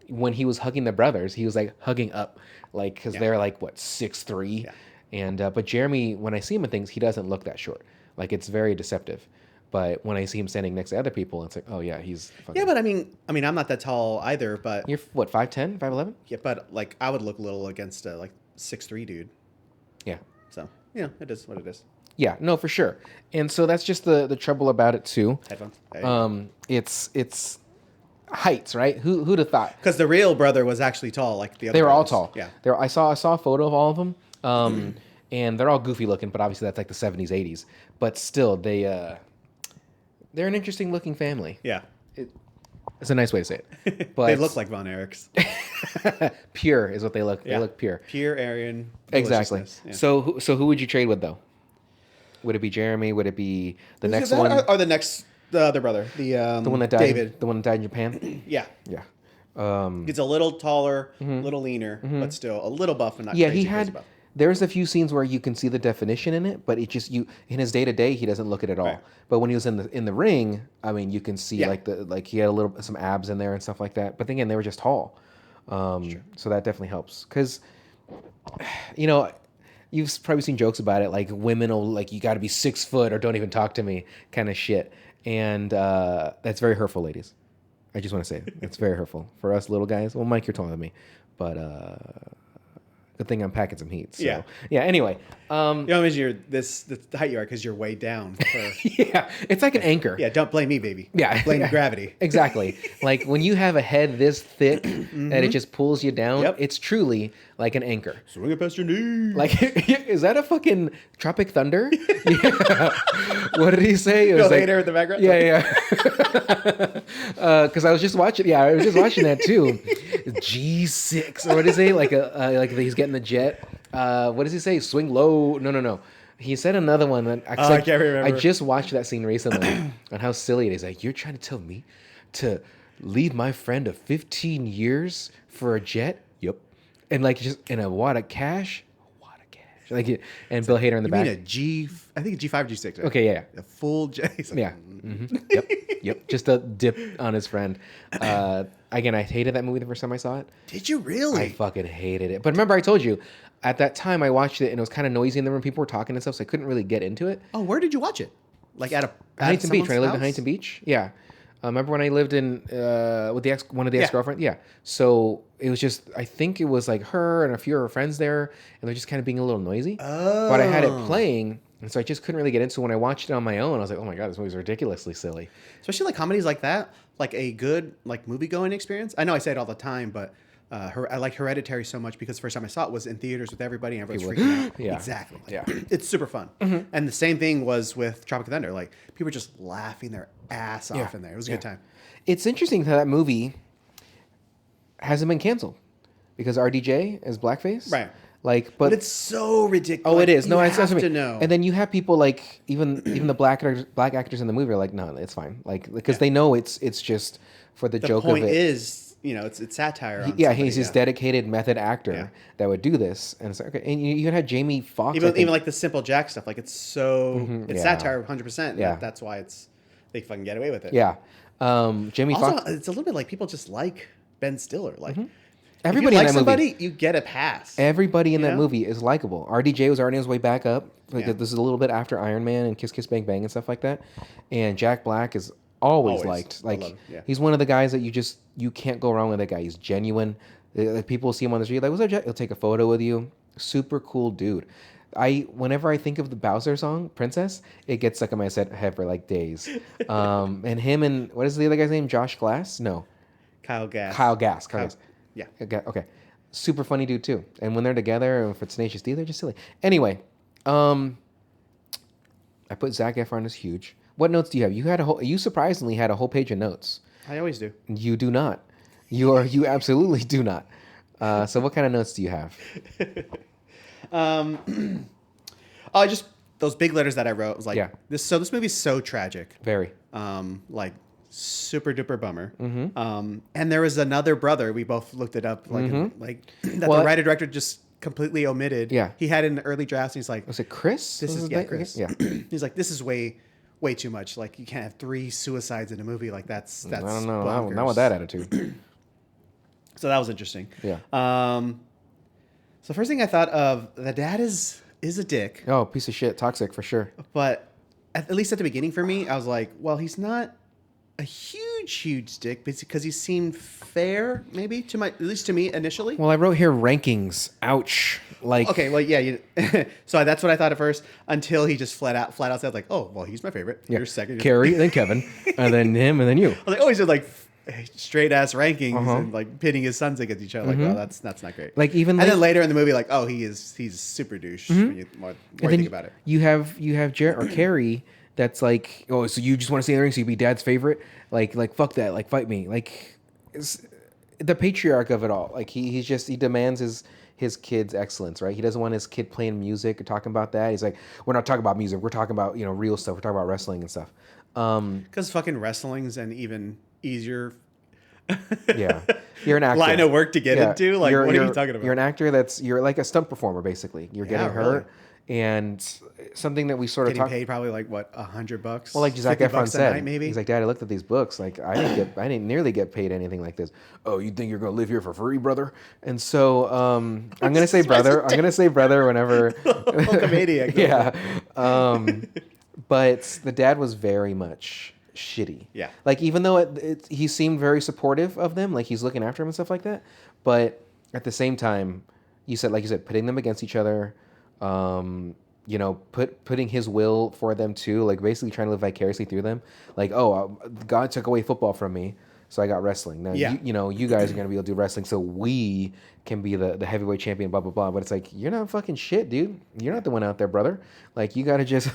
when he was hugging the brothers, he was like hugging up, like because they're like what 6'3", and but Jeremy, when I see him in things, he doesn't look that short. Like it's very deceptive. But when I see him standing next to other people, it's like, oh yeah, he's. Fucking...
Yeah, but I mean, I'm not that tall either. But
you're what 5'10", 5'11"?
Yeah, but like I would look little against a like 6'3" dude.
Yeah.
So yeah, it is what it is.
Yeah, no, for sure. And so that's just the trouble about it too.
Headphones.
It's heights, right? Who'd have thought?
Because the real brother was actually tall, like the other.
They were all
brothers.
tall.
Yeah.
I saw a photo of all of them, and they're all goofy looking, but obviously that's like the 70s, 80s. But still, they're an interesting looking family.
Yeah.
It's a nice way to say it. But
they look like Von Erichs.
Pure is what they look.
Yeah.
They look pure.
Pure Aryan.
Exactly.
Yeah.
So who would you trade with though? Would it be Jeremy? Would it be the next one?
Or the next, the other brother, the
one that died.
David.
The one that died in Japan.
Yeah.
Yeah.
He's a little taller, a little leaner, but still a little buff and not
Yeah,
crazy,
he had.
crazy buff.
There's a few scenes where you can see the definition in it, but it just in his day to day he doesn't look it at all.
Right.
But when he was in the ring, I mean, you can see
Yeah.
like he had some abs in there and stuff like that. But again, they were just tall, so that definitely helps. Because you've probably seen jokes about it, like women will like you got to be 6 foot or don't even talk to me kind of shit, and that's very hurtful, ladies. I just want to say it's very hurtful for us little guys. Well, Mike, you're taller than me, but. Good thing I'm packing some heat. So. Yeah. Anyway,
you're the height you are because you're way down.
Yeah, it's like an anchor.
Yeah, don't blame me, baby.
Yeah,
blame gravity.
Exactly. Like when you have a head this thick that it just pulls you down. It's truly like an anchor.
Swing it past your knee.
Like, is that a fucking Tropic Thunder? Yeah. What did he say? It was
like, in the background.
Yeah. Because I was just watching. Yeah, I was just watching that too. G6 or what does he say? Like he's getting the jet. What does he say? Swing low. No. He said another one. That,
I can't remember.
I just watched that scene recently on how silly it is. Like, you're trying to tell me to leave my friend of 15 years for a jet? Yep. And like just in a wad of cash. Like and Bill Hader in the back.
You mean I think a G5, G6. Right?
Okay, yeah.
A full J.
Yeah. Mm-hmm. Yep. Just a dip on his friend. Again, I hated that movie the first time I saw it.
Did you really?
I fucking hated it. But remember, I told you at that time I watched it and it was kind of noisy in the room. People were talking and stuff, so I couldn't really get into it.
Oh, where did you watch it? Like at
Huntington Beach. When I lived in Huntington Beach. Yeah. Remember when I lived in with one of the ex-girlfriends? Yeah. So it was just, I think it was like her and a few of her friends there, and they're just kind of being a little noisy.
Oh.
But I had it playing, and so I just couldn't really get into it. When I watched it on my own, I was like, oh my God, this movie's ridiculously silly.
Especially like comedies like that, like a good like movie-going experience. I know I say it all the time, but I like Hereditary so much because the first time I saw it was in theaters with everybody and everybody was freaking out.
Yeah.
Exactly. Like,
Yeah.
It's super fun. Mm-hmm. And the same thing was with Tropic Thunder. Like people were just laughing their ass off in there. It was a good time.
It's interesting how that movie hasn't been canceled because RDJ is blackface.
Right.
Like,
But it's so ridiculous.
oh, it is. No,
you
I have
to know.
And then you have people like even the black actors in the movie are like, no, it's fine. Like because they know it's just for the joke
point
of it.
is, it's satire. On
Yeah,
somebody,
he's this dedicated method actor that would do this, and it's like, okay. And you even had Jamie Foxx.
Even like the Simple Jack stuff, like it's so it's satire 100%.
Yeah,
that's why they fucking get away with it.
Yeah, Jamie
also,
Foxx.
It's a little bit like people just like Ben Stiller. Like
everybody
if you
in that movie,
you get a pass.
Everybody in that movie is likable. RDJ was already on his way back up. Like this is a little bit after Iron Man and Kiss Kiss Bang Bang and stuff like that. And Jack Black is always liked. Like he's one of the guys that you can't go wrong with that guy. He's genuine. Like people see him on the street, like, what's up, Jack? He'll take a photo with you. Super cool dude. Whenever I think of the Bowser song, Princess, it gets stuck in my head for like days. And him and what is the other guy's name? Josh Glass? No.
Kyle Gass.
Kyle Gass.
Yeah.
Okay. Super funny dude too. And when they're together, and for Tenacious D, they're just silly. Anyway, I put Zac Efron as huge. What notes do you have? You surprisingly had a whole page of notes.
I always do.
You do not. You absolutely do not. So what kind of notes do you have?
Just those big letters that I wrote. Was like this movie's so tragic.
Very.
Like super duper bummer.
Mm-hmm.
And there was another brother. We both looked it up. Like that the writer director just completely omitted.
Yeah.
He had it in the early drafts. And he's like,
was it Chris?
This is Chris. Yeah. He's like, this is way too much. Like you can't have 3 suicides in a movie. Like that's. I
don't know. Not with that attitude.
So that was interesting.
Yeah.
So first thing I thought of, the dad is a dick.
Oh, piece of shit, toxic for sure.
But at least at the beginning for me, I was like, well, he's not a huge dick because he seemed fair, maybe at least to me initially.
Well, I wrote here rankings. Ouch. Like
okay, well, yeah. So that's what I thought at first until he just flat out said like, oh, well, he's my favorite. You're second.
Carrie, then Kevin, and then him, and then you.
I was like, oh, he's just like straight ass rankings and like pitting his sons against each other. Like, well, that's not great.
Like even
and then later in the movie, like, oh, he's super douche. When you think about it, you
have Jared or Carrie. That's like, oh, so you just want to stay in the ring so you be dad's favorite? Like fuck that. Like fight me. Like the patriarch of it all. Like he demands his kid's excellence, right? He doesn't want his kid playing music or talking about that. He's like, we're not talking about music. We're talking about real stuff. We're talking about wrestling and stuff.
Because fucking wrestling's an even easier.
Yeah, you're an actor.
Line of work to get into. Like, what are you talking about?
You're an actor you're like a stunt performer, basically. You're getting hurt. And something that we sort of
getting paid probably like what $100.
Well, like Zac Efron said,
night, maybe.
He's like, Dad, I looked at these books. Like I didn't nearly get paid anything like this. Oh, you think you're gonna live here for free, brother? And so I'm gonna say brother. I'm gonna say brother whenever.
Comedian.
Yeah. But the dad was very much shitty.
Yeah.
Like even though he seemed very supportive of them, like he's looking after him and stuff like that, but at the same time, you said pitting them against each other. Putting his will for them too, like basically trying to live vicariously through them. Like, oh, God took away football from me, so I got wrestling. Now, you guys are gonna be able to do wrestling, so we can be the heavyweight champion. Blah blah blah. But it's like you're not fucking shit, dude. You're not the one out there, brother. Like you gotta just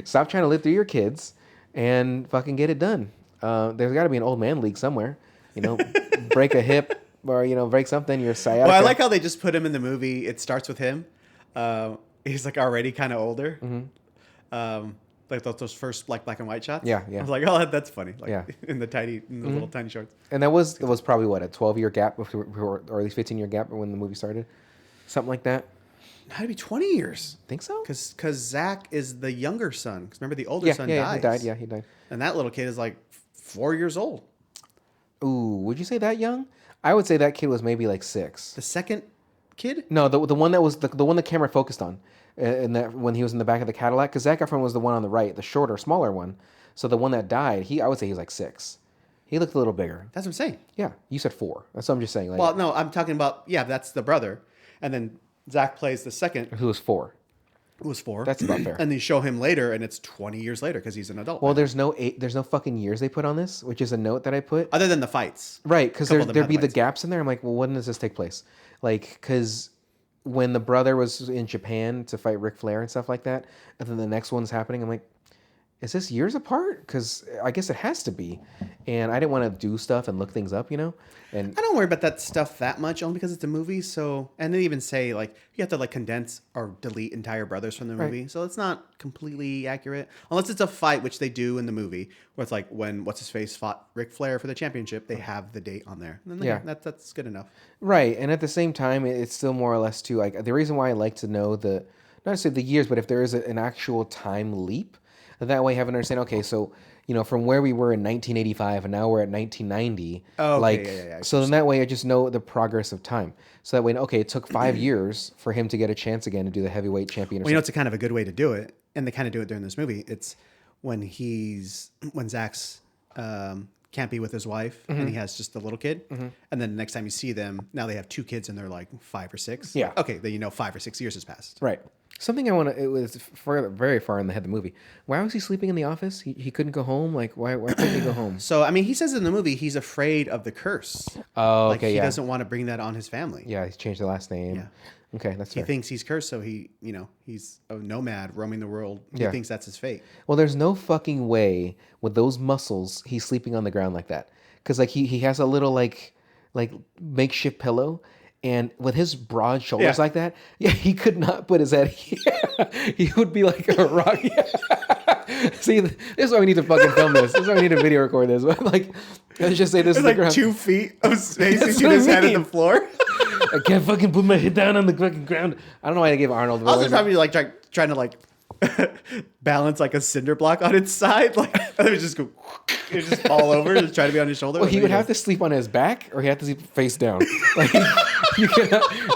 stop trying to live through your kids and fucking get it done. There's got to be an old man league somewhere. Break a hip or break something. Your sciatica.
Well, I like how they just put him in the movie. It starts with him. He's like already kind of older. Mm-hmm. Like those first like black and white shots.
Yeah.
I was like, oh, that's funny. Like in the little tiny shorts.
And it was probably what, a 12-year gap or at least 15-year gap when the movie started, something like that.
Had to be 20 years.
Think so?
Because Zach is the younger son. Because remember the older son dies.
Yeah, he died. Yeah, he died.
And that little kid is like 4 years old.
Ooh, would you say that young? I would say that kid was maybe like 6.
The second kid?
No, the one that was the one the camera focused on, and that when he was in the back of the Cadillac, because Zac Efron was the one on the right, the shorter, smaller one. So the one that died, I would say he was like 6. He looked a little bigger.
That's what I'm saying.
Yeah, you said 4. That's what I'm just saying. Like,
well, no, I'm talking about that's the brother, and then Zach plays the second.
Who was 4?
Who was 4?
That's about fair.
And they show him later, and it's 20 years later because he's an adult.
Well, there's no fucking years they put on this, which is a note that I put.
Other than the fights,
right? Because there'd be the gaps in there. I'm like, well, when does this take place? Like, because when the brother was in Japan to fight Ric Flair and stuff like that, and then the next one's happening, I'm like, is this years apart? Because I guess it has to be. And I didn't want to do stuff and look things up, And
I don't worry about that stuff that much, only because it's a movie. So, and they even say like you have to like condense or delete entire brothers from the movie, so it's not completely accurate unless it's a fight, which they do in the movie, where it's like when what's his face fought Ric Flair for the championship, they have the date on there. And then,
Yeah.
that's good enough.
right. And at the same time, it's still more or less too like the reason why I like to know not necessarily the years, but if there is an actual time leap, that way I have an understanding. Okay, so from where we were in 1985 and now we're at 1990.
Oh, okay,
like,
yeah.
so then that way I just know the progress of time. So that way, okay, it took 5 years for him to get a chance again to do the heavyweight champion.
Well, it's a kind of a good way to do it, and they kind of do it during this movie. It's when Zach's can't be with his wife, and he has just the little kid, and then the next time you see them, now they have 2 kids, and they're like 5 or 6.
Yeah.
Okay, then 5 or 6 years has passed.
Right. Something I want to. It was very far in the head of the movie. Why was he sleeping in the office? He couldn't go home. Like why couldn't he go home?
So I mean, he says in the movie he's afraid of the curse.
Oh,
Like
okay,
he
yeah.
doesn't want to bring that on his family.
Yeah, he's changed the last name.
Yeah.
Okay, that's
He
fair.
thinks he's cursed, so he's a nomad roaming the world. He
Yeah.
thinks that's his fate.
Well, there's no fucking way with those muscles he's sleeping on the ground like that. Because like he has a little like makeshift pillow, and with his broad shoulders
Yeah.
like that, yeah, he could not put his head. He would be like a rock. See, this is why we need to fucking film this. This is why we need to video record this. Like, let's just say this is
There's
the
like
ground.
2 feet of space
That's
between
what I
his head and
mean.
the floor.
I can't fucking put my head down on the fucking ground. I don't know why I gave Arnold.
Also, probably like trying to like balance like a cinder block on its side. Like it would just go, it just fall over, just try to be on his shoulder.
Well, he would have to sleep on his back, or he had to sleep face down. Like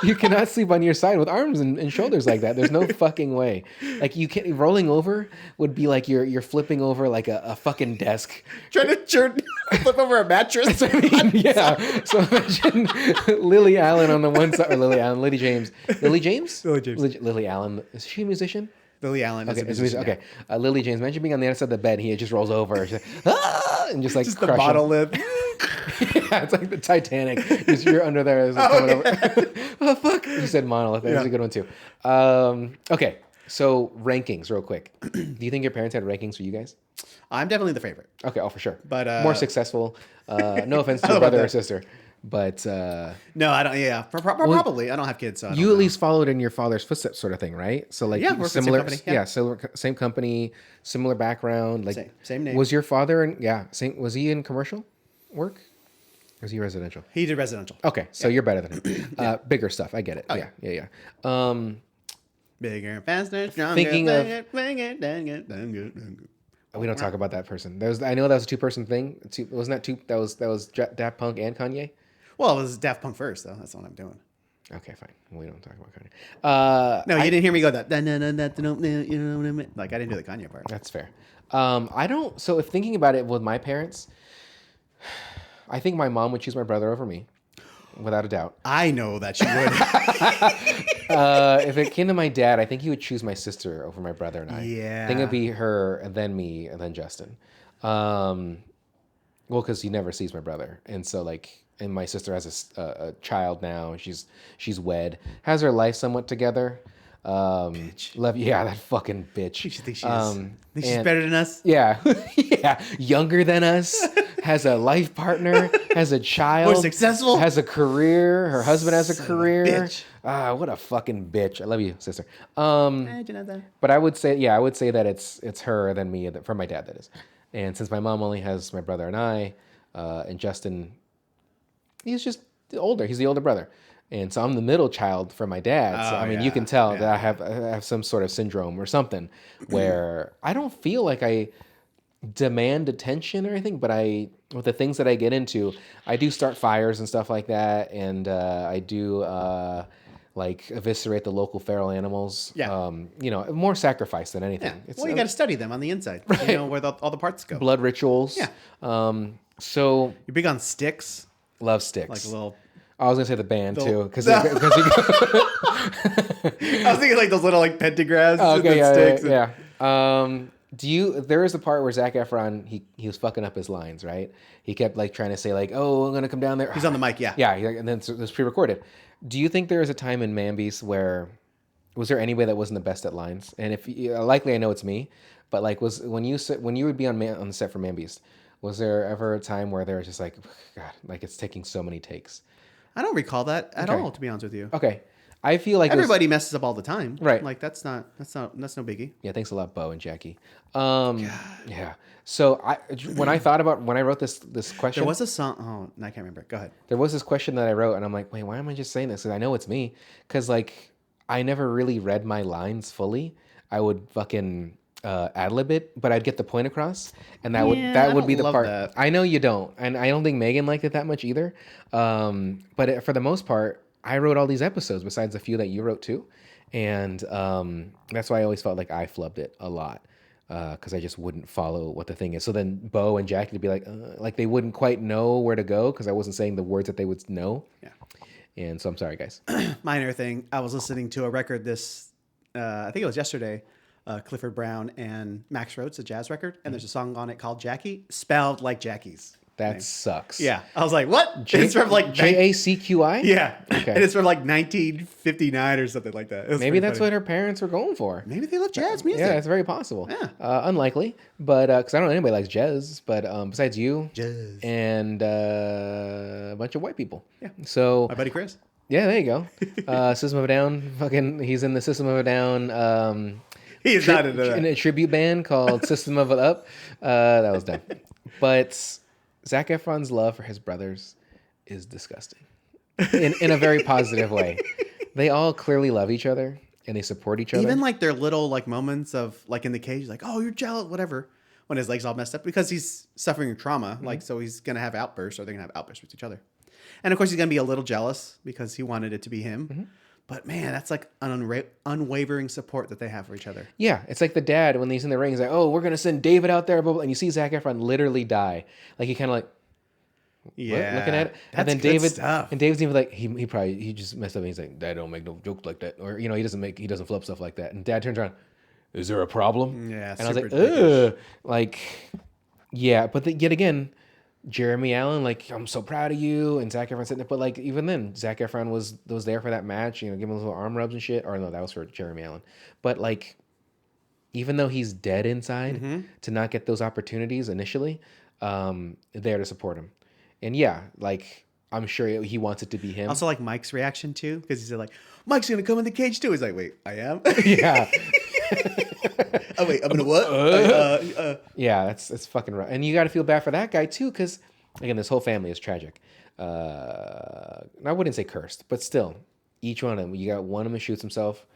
you cannot sleep on your side with arms and shoulders like that. There's no fucking way. Like you can't. Rolling over would be like you're flipping over like a fucking desk.
trying to flip over a mattress.
I mean, yeah. So imagine Lily Allen on the one side, or Lily James. Lily James. Lily Allen. Is she a musician?
Lily Allen.
Okay,
Is a musician,
okay. Lily James. Imagine being on the other side of the bed. He just rolls over. She's like, ah! And just like
just the
crush him.
bottle lid.
Yeah, it's like the Titanic. Just you're under there. It's like coming over. Oh fuck! You said monolith. That's a good one too. Okay, so rankings, real quick. Do you think your parents had rankings for you guys?
I'm definitely the favorite.
Okay, oh for sure.
But,
more successful. No offense to
I
your
don't know
brother
about
or sister, but
No, I don't. Yeah, probably. I don't have kids, so I don't
you
know.
at least followed in your father's footsteps, sort of thing, right? So like
Yeah, worked at the same
similar,
company, yeah.
same company, similar background. Like
Same name.
Was your father same? Was he in commercial work? Or was he residential?
He did residential.
Okay, so you're better than him. Bigger stuff. I get it. Yeah.
Bigger, faster, stronger.
Thinking of-
of.
We don't talk about that person. I know that was a 2-person thing. Wasn't that two? That was Daft Punk and Kanye.
Well, it was Daft Punk first, though. That's what I'm doing.
Okay, fine. We don't talk about Kanye.
No, you didn't hear me go that. You know what I mean? Like I didn't do the Kanye part.
That's fair. I don't. So if thinking about it with my parents, I think my mom would choose my brother over me, without a doubt.
I know that you would.
If it came to my dad, I think he would choose my sister over my brother and I.
Yeah.
I think it'd be her and then me and then Justin. Well, because he never sees my brother, and so like, and my sister has a child now. She's wed, has her life somewhat together. Yeah, that fucking bitch.
You think she is? Think she's better than us?
Yeah, yeah, younger than us, has a life partner, has a child,
More successful?
has a career. Her husband has a
Son of a
career.
bitch.
What a fucking bitch. I love you, sister.
Imagine that.
But I would say that it's her than me, from my dad, that is. And since my mom only has my brother and I, and Justin, he's just older. He's the older brother. And so I'm the middle child for my dad. So, I mean, you can tell that I have some sort of syndrome or something where I don't feel like I demand attention or anything, but with the things that I get into, I do start fires and stuff like that. And I do like eviscerate the local feral animals.
Yeah.
More sacrifice than anything.
Yeah. Well, you got to study them on the inside.
Right.
You know where all the parts go.
Blood rituals.
Yeah.
So
You're big on sticks,
love sticks.
like a little.
I was gonna say the band too, because
I was thinking like those little like pentagrams and sticks.
Yeah. There is a part where Zac Efron he was fucking up his lines, right? He kept like trying to say like, "Oh, I'm gonna come down there."
He's on the mic, yeah.
Yeah, and then it was pre-recorded. Do you think there is a time in Mambies where was there anybody that wasn't the best at lines? And if likely I know it's me, but like was when you would be on the set for Man Beast, was there ever a time where they were just like, God, like it's taking so many takes?
I don't recall that at
Okay.
all, to be honest with you.
Okay, I feel like it was-
Everybody messes up all the time.
Right.
Like that's no biggie.
yeah, thanks a lot, Bo and Jackie. Yeah. So when I wrote this question,
There was a song. Oh, I can't remember. Go ahead.
there was this question that I wrote, and I'm like, wait, why am I just saying this? Because I know it's me. Because like I never really read my lines fully. I would fucking ad-lib it, but I'd get the point across, and that
I
would be
don't
the
love
part.
that.
I know you don't, and I don't think Megan liked it that much either. For the most part, I wrote all these episodes besides a few that you wrote too, and that's why I always felt like I flubbed it a lot. Because I just wouldn't follow what the thing is. So then Bo and Jackie would be like they wouldn't quite know where to go because I wasn't saying the words that they would know.
Yeah.
And so I'm sorry, guys.
Minor thing. I was listening to a record I think it was yesterday, Clifford Brown and Max Rhodes, a jazz record, and there's a song on it called Jackie, spelled like Jackie's.
That
name.
sucks.
Yeah. I was like, what? It's from like
JACQI?
Yeah.
Okay.
And it's from like 1959 or something like that.
Maybe that's what her parents were going for.
Maybe they love jazz music.
Yeah, it's very possible.
Yeah.
Unlikely, but because I don't know anybody likes jazz, but besides you
Jazz.
and a bunch of white people. Yeah. So
My buddy Chris.
yeah, there you go. System of a Down. He's in the System of a Down.
He is not into that.
In a tribute band called System of a Up. That was dumb. But Zac Efron's love for his brothers is disgusting. In a very positive way. They all clearly love each other and they support each other.
Even like their little like moments of like in the cage, like, oh, you're jealous, whatever. When his leg's all messed up because he's suffering trauma. Like, so he's going to have outbursts or they're going to have outbursts with each other. And of course he's going to be a little jealous because he wanted it to be him. But man, that's like an unwavering support that they have for each other.
Yeah, it's like the dad when he's in the ring. He's like, "Oh, we're gonna send David out there," blah, blah, and you see Zac Efron literally die. Like he kind of like,
Yeah,
looking at it,
that's
and then
good
David
stuff.
And David's even like he just messed up. And he's like, "Dad don't make no jokes like that," or he doesn't flip stuff like that. And Dad turns around, "Is there a problem?"
Yeah,
and I was like,
super
"Ugh," like, yeah, but yet again. Jeremy Allen, like, I'm so proud of you, and Zac Efron sitting there, but like even then, Zac Efron was there for that match, give him little arm rubs and shit. Or no, that was for Jeremy Allen. But like, even though he's dead inside, to not get those opportunities initially, there to support him, and yeah, like I'm sure he wants it to be him.
Also like Mike's reaction too, because he said like, Mike's gonna come in the cage too. He's like, wait, I am?
Yeah.
Oh wait, I'm gonna what?
Yeah, it's fucking rough. And you got to feel bad for that guy too, because again, this whole family is tragic. I wouldn't say cursed, but still, each one of them. You got one of them who shoots himself,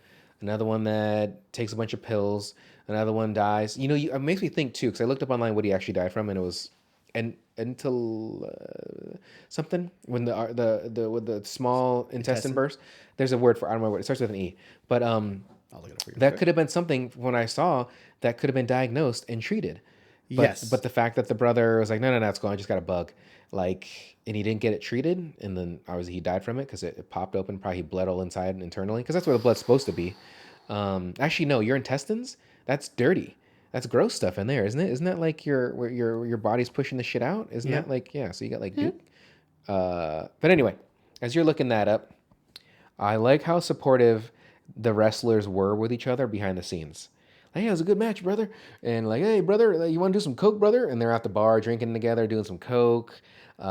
another one that takes a bunch of pills, another one dies. It makes me think too, because I looked up online what he actually died from, and it was until something when the small intestine burst. There's a word for I don't remember what it starts with an E, but
I'll look it up for you.
that could have been something when I saw that could have been diagnosed and treated. But,
Yes.
But the fact that the brother was like, no, it's gone. I just got a bug. Like, and he didn't get it treated. And then obviously he died from it because it popped open. Probably he bled all inside and internally because that's where the blood's supposed to be. Actually, no, your intestines, that's dirty. That's gross stuff in there, isn't it? Isn't that like your body's pushing the shit out? Isn't that like, yeah. So you got like, Duke. But anyway, as you're looking that up, I like how supportive the wrestlers were with each other behind the scenes. Like, hey, it was a good match, brother. And like, hey, brother, you want to do some coke, brother? And they're at the bar drinking together, doing some coke.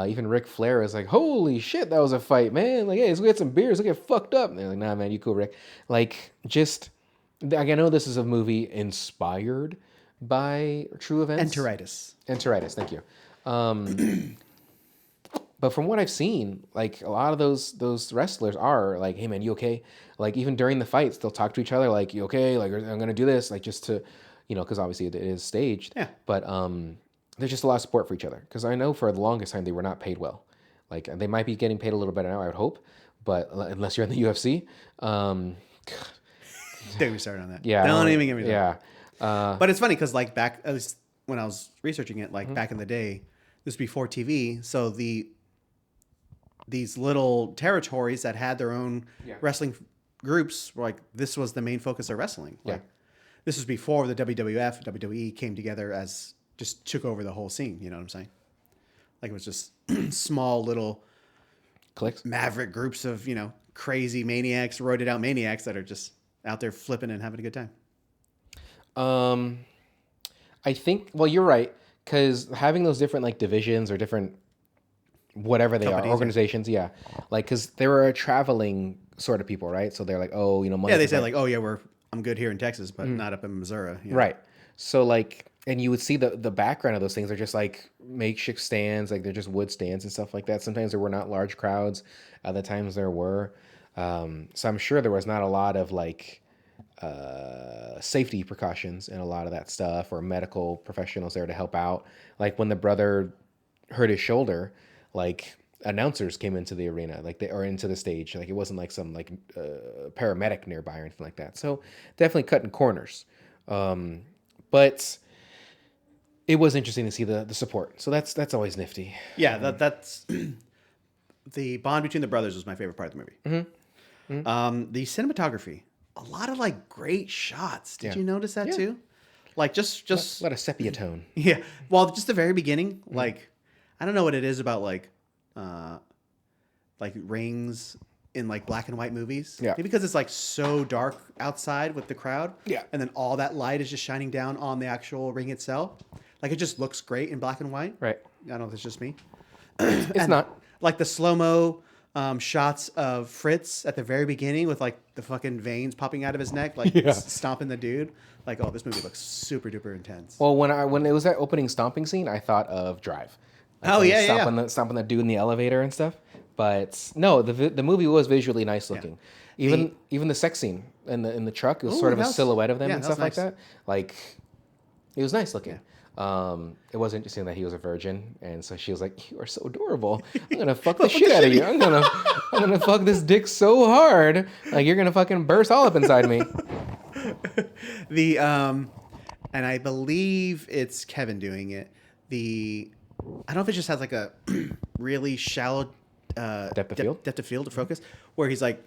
Even Ric Flair was like, holy shit, that was a fight, man. Like, hey, let's get some beers. Let's get fucked up. And they're like, nah, man, you cool, Rick. Like, just, like, I know this is a movie inspired by true events. Enteritis, thank you. But from what I've seen, like a lot of those wrestlers are like, hey man, you okay? Like even during the fights, they'll talk to each other like, you okay? Like I'm gonna do this, like just to, because obviously it is staged.
Yeah.
But there's just a lot of support for each other. Because I know for the longest time they were not paid well. Like they might be getting paid a little better now, I would hope. But unless you're in the UFC,
Don't get me started on that.
yeah,
Don't even get me started.
Yeah.
But it's funny because like back, at least when I was researching it, like back in the day, this was before TV, so these little territories that had their own wrestling groups were like, this was the main focus of wrestling. Like, this was before the WWF, WWE came together as just took over the whole scene. You know what I'm saying? Like it was just small little
Clicks.
maverick groups of, crazy maniacs, roided out maniacs that are just out there flipping and having a good time.
I think, well, you're right, because having those different like divisions or different whatever they
Companies,
are, organizations, yeah, like because they were traveling sort of people, right? So they're like, oh, money
Yeah, they say like, oh yeah, I'm good here in Texas, but not up in Missouri.
right. So like, and you would see the background of those things are just like makeshift stands, like they're just wood stands and stuff like that. Sometimes there were not large crowds, other times there were. So I'm sure there was not a lot of like safety precautions and a lot of that stuff, or medical professionals there to help out. Like when the brother hurt his shoulder, like announcers came into the arena, like they or into the stage. Like it wasn't like some like paramedic nearby or anything like that. So definitely cutting corners. But it was interesting to see the support. So that's always nifty.
Yeah, that's the bond between the brothers was my favorite part of the movie. The cinematography, a lot of like great shots. Did you notice that too? Like just
A lot of sepia tone.
yeah. Well, just the very beginning, like I don't know what it is about like rings in like black and white movies.
Yeah.
Maybe because it's like so dark outside with the crowd.
Yeah.
And then all that light is just shining down on the actual ring itself. Like it just looks great in black and white.
Right.
I don't know if it's just me.
It's not.
Like the slow-mo shots of Fritz at the very beginning with like the fucking veins popping out of his neck, like stomping the dude. Like, oh, this movie looks super duper intense.
Well, when it was that opening stomping scene, I thought of Drive. Like stomping that dude in the elevator and stuff. But no, the movie was visually nice looking. Even the sex scene in the truck, it was sort of a silhouette of them and stuff like that. Like, it was nice looking. It was interesting that he was a virgin, and so she was like, "You are so adorable. I'm gonna fuck the shit out of you. I'm gonna fuck this dick so hard, like you're gonna fucking burst all up inside me."
And I believe it's Kevin doing it. I don't know if it just has like a really shallow
Depth of field
to focus, where he's like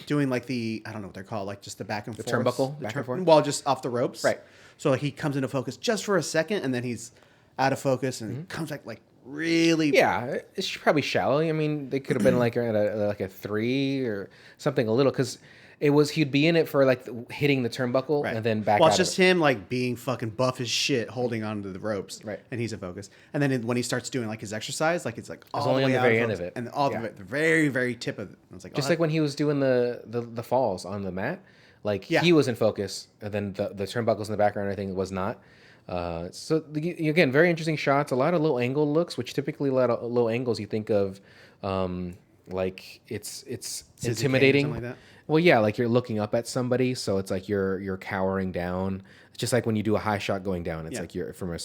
doing like I don't know what they're called, like just the back and forth.
Turnbuckle, back and forth?
Well, just off the ropes.
Right.
So like he comes into focus just for a second, and then he's out of focus and comes back like really.
Yeah, it's probably shallow. I mean, they could have been like at a 3 or something a little, because he'd be in it for like hitting the turnbuckle and then back.
Well,
it's
just him like being fucking buff as shit, holding onto the ropes,
right?
And he's in focus. And then when he starts doing like his exercise, like it's like all
only
the way
on the very
out
end of it,
and all the very very tip of it. I was like,
just like when he was doing the falls on the mat, like he was in focus, and then the turnbuckles in the background, I think was not. Again, very interesting shots. A lot of low angle looks, which typically a lot of low angles you think of, like it's intimidating.
Like that.
Well, yeah, like you're looking up at somebody, so it's like you're cowering down. It's just like when you do a high shot going down. It's like you're from a not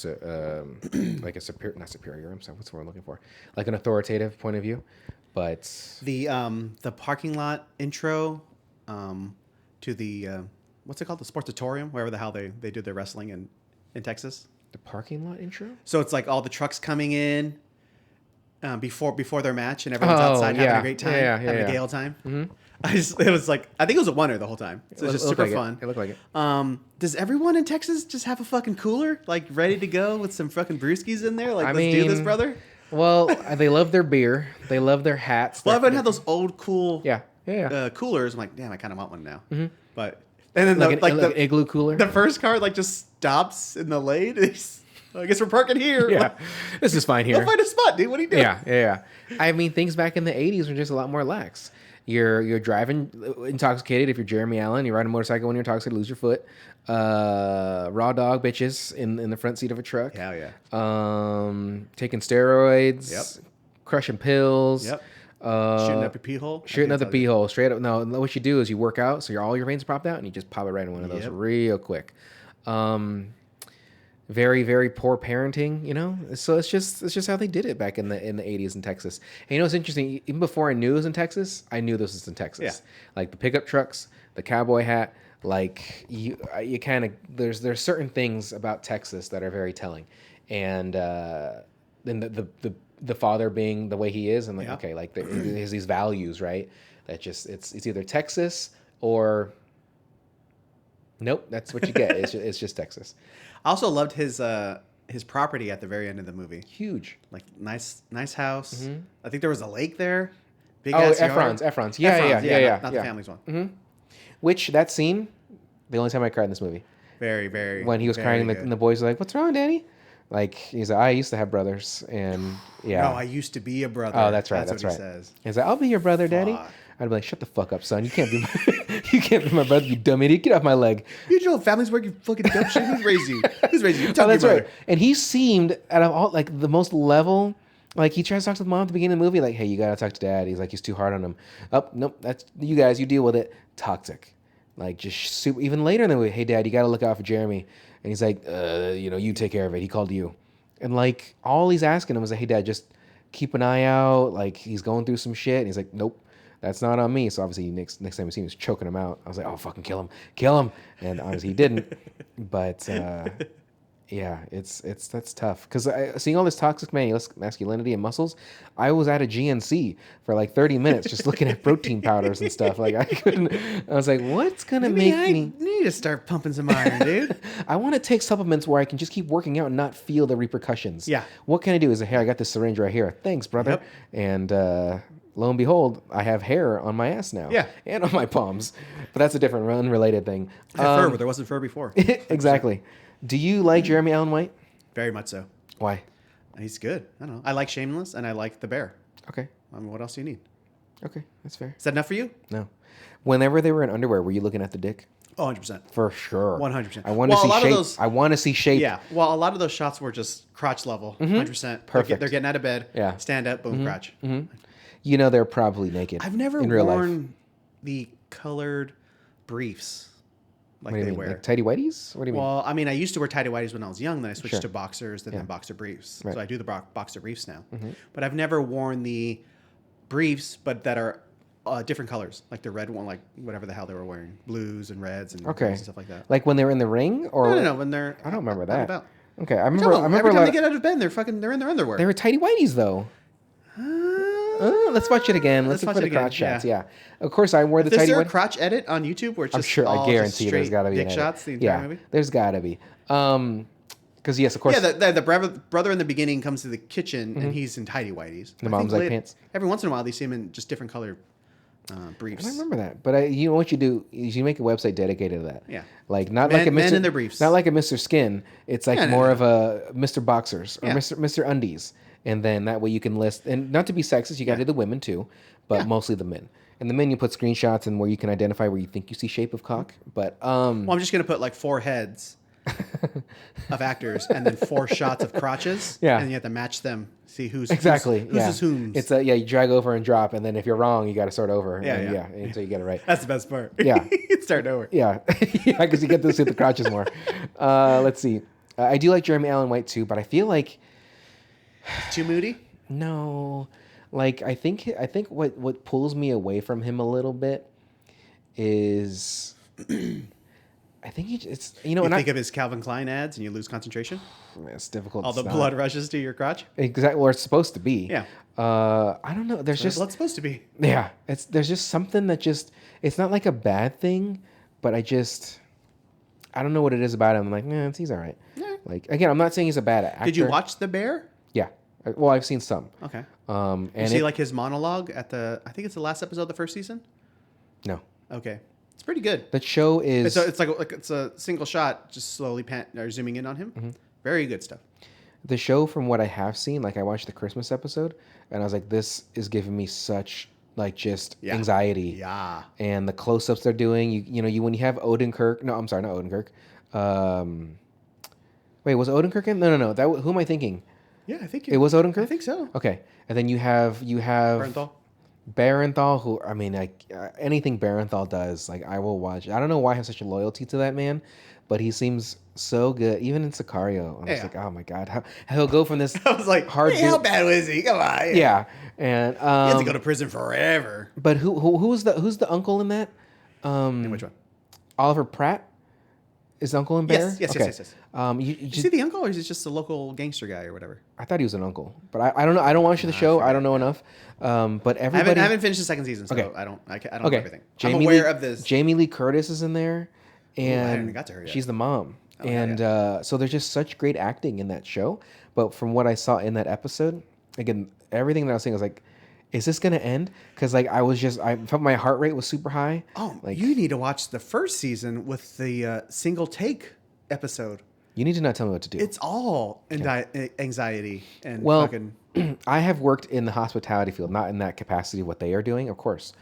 superior. I'm sorry, what's the word I'm looking for? Like an authoritative point of view. But
the parking lot intro to the what's it called, the Sportatorium, wherever the hell they do their wrestling in Texas.
The parking lot intro.
So it's like all the trucks coming in before their match, and everyone's outside having a great time, having a gay old time. Mm-hmm. I think it was a oneer the whole time. So it's just super fun.
It looked like it.
Does everyone in Texas just have a fucking cooler, like ready to go with some fucking brewskis in there? Like, let's do this, brother.
Well, they love their beer. They love their hats.
Well, everyone had those old cool coolers. I'm like, damn, I kind of want one now. Mm-hmm. But and then
the igloo cooler.
The first car like just stops in the lane. I guess we're parking here.
Yeah,
like,
this is fine here.
Go find a spot, dude. What are you doing?
Yeah. I mean, things back in the 80s were just a lot more lax. You're driving intoxicated. If you're Jeremy Allen, you ride a motorcycle when you're intoxicated, lose your foot. Raw dog bitches in the front seat of a truck.
Hell yeah.
Taking steroids.
Yep.
Crushing pills.
Yep. Shooting up your pee hole.
Shooting up the pee hole straight up. No, what you do is you work out, so all your veins are popped out, and you just pop it right in one of those real quick. Very, very poor parenting, you know. So it's just how they did it back in the 80s in Texas. And you know, it's interesting. Even before I knew it was in Texas, I knew this was in Texas. Yeah. Like the pickup trucks, the cowboy hat. Like you kind of there's certain things about Texas that are very telling, and then the father being the way he is, and like okay, like there's these values, right? That just it's either Texas or nope. That's what you get. It's just Texas.
I also loved his property at the very end of the movie.
Huge,
like nice house. Mm-hmm. I think there was a lake there.
Big ass Efron's.
Yeah.
Not
the family's one.
Mm-hmm. Which that scene, The only time I cried in this movie.
Very, very.
When he was
very
crying,
good.
and the boys were like, "What's wrong, Daddy?" Like he's like, "I used to have brothers," and yeah.
No, I used to be a brother.
Oh, that's right.
That's
right.
what he says.
He's like, "I'll be your brother, Daddy."
Fuck.
I'd be like, "Shut the fuck up, son. You can't be you can't be my brother, you dumb idiot. Get off my leg."
You know, families work, you fucking dumb shit. Who's raised you? Who's raised you?
Oh, that's right. And he seemed out of all like the most level. Like he tries to talk to the mom at the beginning of the movie, like, "Hey, you gotta talk to Dad." He's like, he's too hard on him. Oh, nope, that's you guys. You deal with it. Toxic. Like just super. Even later in the movie, "Hey, Dad, you gotta look out for Jeremy." And he's like, you take care of it. He called you. And like all he's asking him was like, "Hey, Dad, just keep an eye out." Like he's going through some shit. And he's like, "Nope, that's not on me." So obviously next time we see him, he's choking him out. I was like, "Oh, fucking kill him!" And obviously he didn't. But yeah, that's tough because seeing all this toxic masculinity and muscles, I was at a GNC for like 30 minutes just looking at protein powders and stuff. Like I was like, what's gonna
Maybe
make
I
me?
need to start pumping some iron, dude.
I want to take supplements where I can just keep working out and not feel the repercussions.
Yeah.
What can I do? Is hey, I got this syringe right here. Thanks, brother.
Yep.
And lo and behold, I have hair on my ass now.
Yeah.
And on my palms. But that's a different unrelated thing.
Fur, but there wasn't fur before.
Exactly. Do you like Jeremy Allen White?
Very much so.
Why?
He's good. I don't know. I like Shameless and I like The Bear.
Okay.
I mean, what else do you need?
Okay, that's fair.
Is that enough for you?
No. Whenever they were in underwear, were you looking at the dick?
Oh, 100%.
For sure.
100%.
I want to see shape. I want to see shape.
Yeah. Well, a lot of those shots were just crotch level. 100%.
Perfect.
They're getting out of bed.
Yeah.
Stand up, boom, crotch.
You know they're probably naked.
I've never
in real
worn
life.
the colored briefs like
What do you
they
mean?
wear.
Like tighty whities? What do you mean?
Well, I mean, I used to wear tighty whities when I was young. Then I switched
Sure.
to boxers, then
Yeah.
boxer briefs.
Right.
So I do the boxer briefs now. But I've never worn the briefs, but that are different colors, like the red one, like whatever the hell they were wearing, blues and reds and
Okay.
greens and stuff like that.
Like when they were in the ring, or
No, when they're
I don't remember
out
that.
and about.
Okay, I
Every
remember.
time they get out of bed, they're in their underwear.
They were tighty whities though. Let's watch it again. Let's look for the crotch shots. Yeah. Of course, I wore the
Is
tighty
there a
whities.
crotch edit on YouTube where it's
I'm
just
sure.
all
I
just
guarantee there's
straight
got to be
dick
an edit.
shots the entire movie?
There's got to be. Because yes, of course.
Yeah, the brother in the beginning comes to the kitchen and he's in tighty whities.
The mom's like pants.
Every once in a while, they see him in just different color briefs.
I remember that, but you know what you do is you make a website dedicated to that.
Yeah.
Like not
Men-
like a Mr.
men in their briefs.
Not like a Mr. Skin. It's like
Yeah, no,
more
no.
of a Mr. Boxers or
Yeah.
Mr. Undies, and then that way you can list and not to be sexist, you got to do the women too, but mostly the men. And the men you put screenshots and where you can identify where you think you see shape of cock. But
Well, I'm just gonna put like 4 heads of actors and then 4 shots of crotches.
Yeah.
And you have to match them. See who's
exactly,
Who's
yeah.
is whom's.
It's you drag over and drop, and then if you're wrong, you got to start over.
Yeah,
and,
yeah.
until you get it right.
That's the best part.
Yeah.
It's starting over.
Yeah, yeah, because you get to see the crotches more. Let's see. I do like Jeremy Allen White too, but I feel like
Too moody?
no, like I think what pulls me away from him a little bit is I think it's
You
and
think of his Calvin Klein ads and you lose concentration?
it's difficult.
All the
it's not.
blood rushes to your crotch?
Exactly, or it's supposed to be.
Yeah.
I don't know. There's
That's
just
what it's supposed to be.
yeah. There's just something that just it's not like a bad thing, but I don't know what it is about him. I'm like, he's all right.
Yeah.
Like again, I'm not saying he's a bad actor.
Did you watch The Bear?
Yeah. Well, I've seen some.
Okay.
And
You see like his monologue at I think it's the last episode of the first season?
no,
Okay. It's pretty good.
that show is
It's like it's a single shot, just slowly zooming in on him.
Mm-hmm.
Very good stuff.
the show from what I have seen. Like I watched the Christmas episode, and I was like, this is giving me such like just
Yeah.
anxiety.
Yeah.
And the close-ups they're doing, you when you have Odenkirk. No, I'm sorry, not Odenkirk. Wait, was Odenkirk in? No. Who am I thinking?
Yeah, I think
It was Odenkirk.
I think so.
Okay, and then you have
Bernthal.
Barenthal, who I mean, like anything Barenthal does, like I will watch. I don't know why I have such a loyalty to that man, but he seems so good. Even in Sicario, I'm just
Yeah.
like, oh my god, how he'll go from this.
I was like,
hard
hey, how
dude-
bad was he? Come on.
Yeah, and
He has to go to prison forever.
but who's the uncle in that?
Which one?
Oliver Pratt is the uncle in Bear.
Yes. Yes.
You
Is he the uncle or is he just a local gangster guy or whatever?
I thought he was an uncle, but I don't know. I don't watch the show. I don't know enough. But everybody.
I haven't finished the second season, so
Okay.
I don't know everything. I'm
Jamie
aware
Lee,
of this.
Jamie Lee Curtis is in there, and
haven't got to her yet.
she's the mom.
yeah,
And so there's just such great acting in that show. But from what I saw in that episode, again, everything that I was saying was like, is this gonna end? Because like I felt my heart rate was super high.
Oh,
Like
you need to watch the first season with the single take episode.
you need to not tell me what to do.
It's all anxiety and
Well,
fucking.
I have worked in the hospitality field, not in that capacity. What they are doing, of course,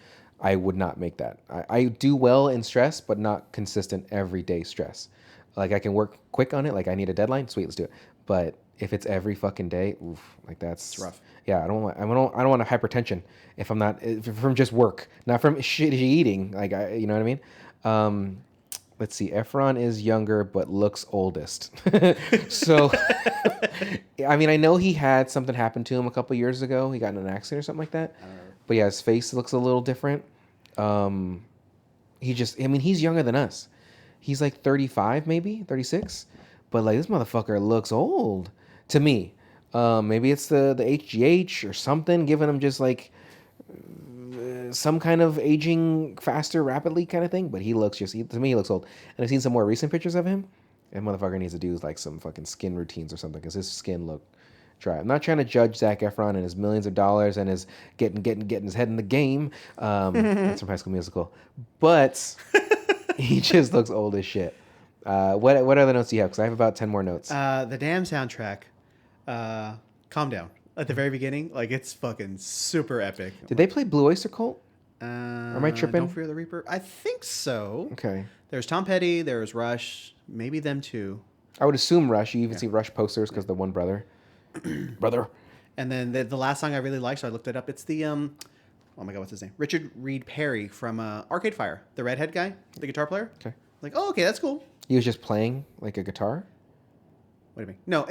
I would not make that. I do well in stress, but not consistent everyday stress. Like I can work quick on it. Like I need a deadline, sweet, let's do it. But if it's every fucking day, oof, like that's
It's rough.
Yeah, I don't want a hypertension if I'm not if from just work, not from shitty eating. Like you know what I mean. Let's see. Efron is younger but looks oldest. So, I mean, I know he had something happen to him a couple years ago. He got in an accident or something like that. But yeah, his face looks a little different. I mean, he's younger than us. He's like 35, maybe 36. But like this motherfucker looks old to me. Maybe it's the HGH or something, giving him just like some kind of aging faster, rapidly kind of thing. But to me, he looks old. And I've seen some more recent pictures of him. And motherfucker needs to do like some fucking skin routines or something because his skin look dry. I'm not trying to judge Zac Efron and his millions of dollars and his getting his head in the game. That's from High School Musical. But he just looks old as shit. What other notes do you have? Because I have about 10 more notes.
The damn soundtrack, Calm Down. At the very beginning, like it's fucking super epic.
Did they play Blue Oyster Cult? Or am I tripping?
Don't Fear the Reaper. I think so.
Okay.
There's Tom Petty. There's Rush. Maybe them too.
I would assume Rush. You even see Rush posters because the one brother.
And then the last song I really liked, so I looked it up. It's the oh my god, what's his name? Richard Reed Parry from Arcade Fire, the redhead guy, the guitar player.
Okay.
Like, oh, okay, that's cool.
He was just playing like a guitar?
What do you mean? No,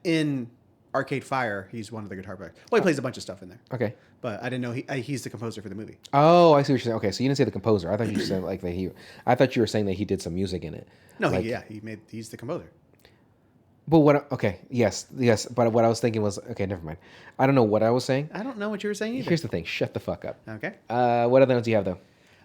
in Arcade Fire, he's one of the guitar players. Well, he plays a bunch of stuff in there.
Okay.
But I didn't know he's the composer for the movie.
Oh, I see what you're saying. Okay, so you didn't say the composer. I thought you said like that I thought you were saying that he did some music in it.
No,
like,
he's the composer.
But yes. But what I was thinking was, okay, never mind. I don't know what I was saying.
I don't know what you were saying either.
Here's the thing. Shut the fuck up.
Okay.
What other notes do you have though?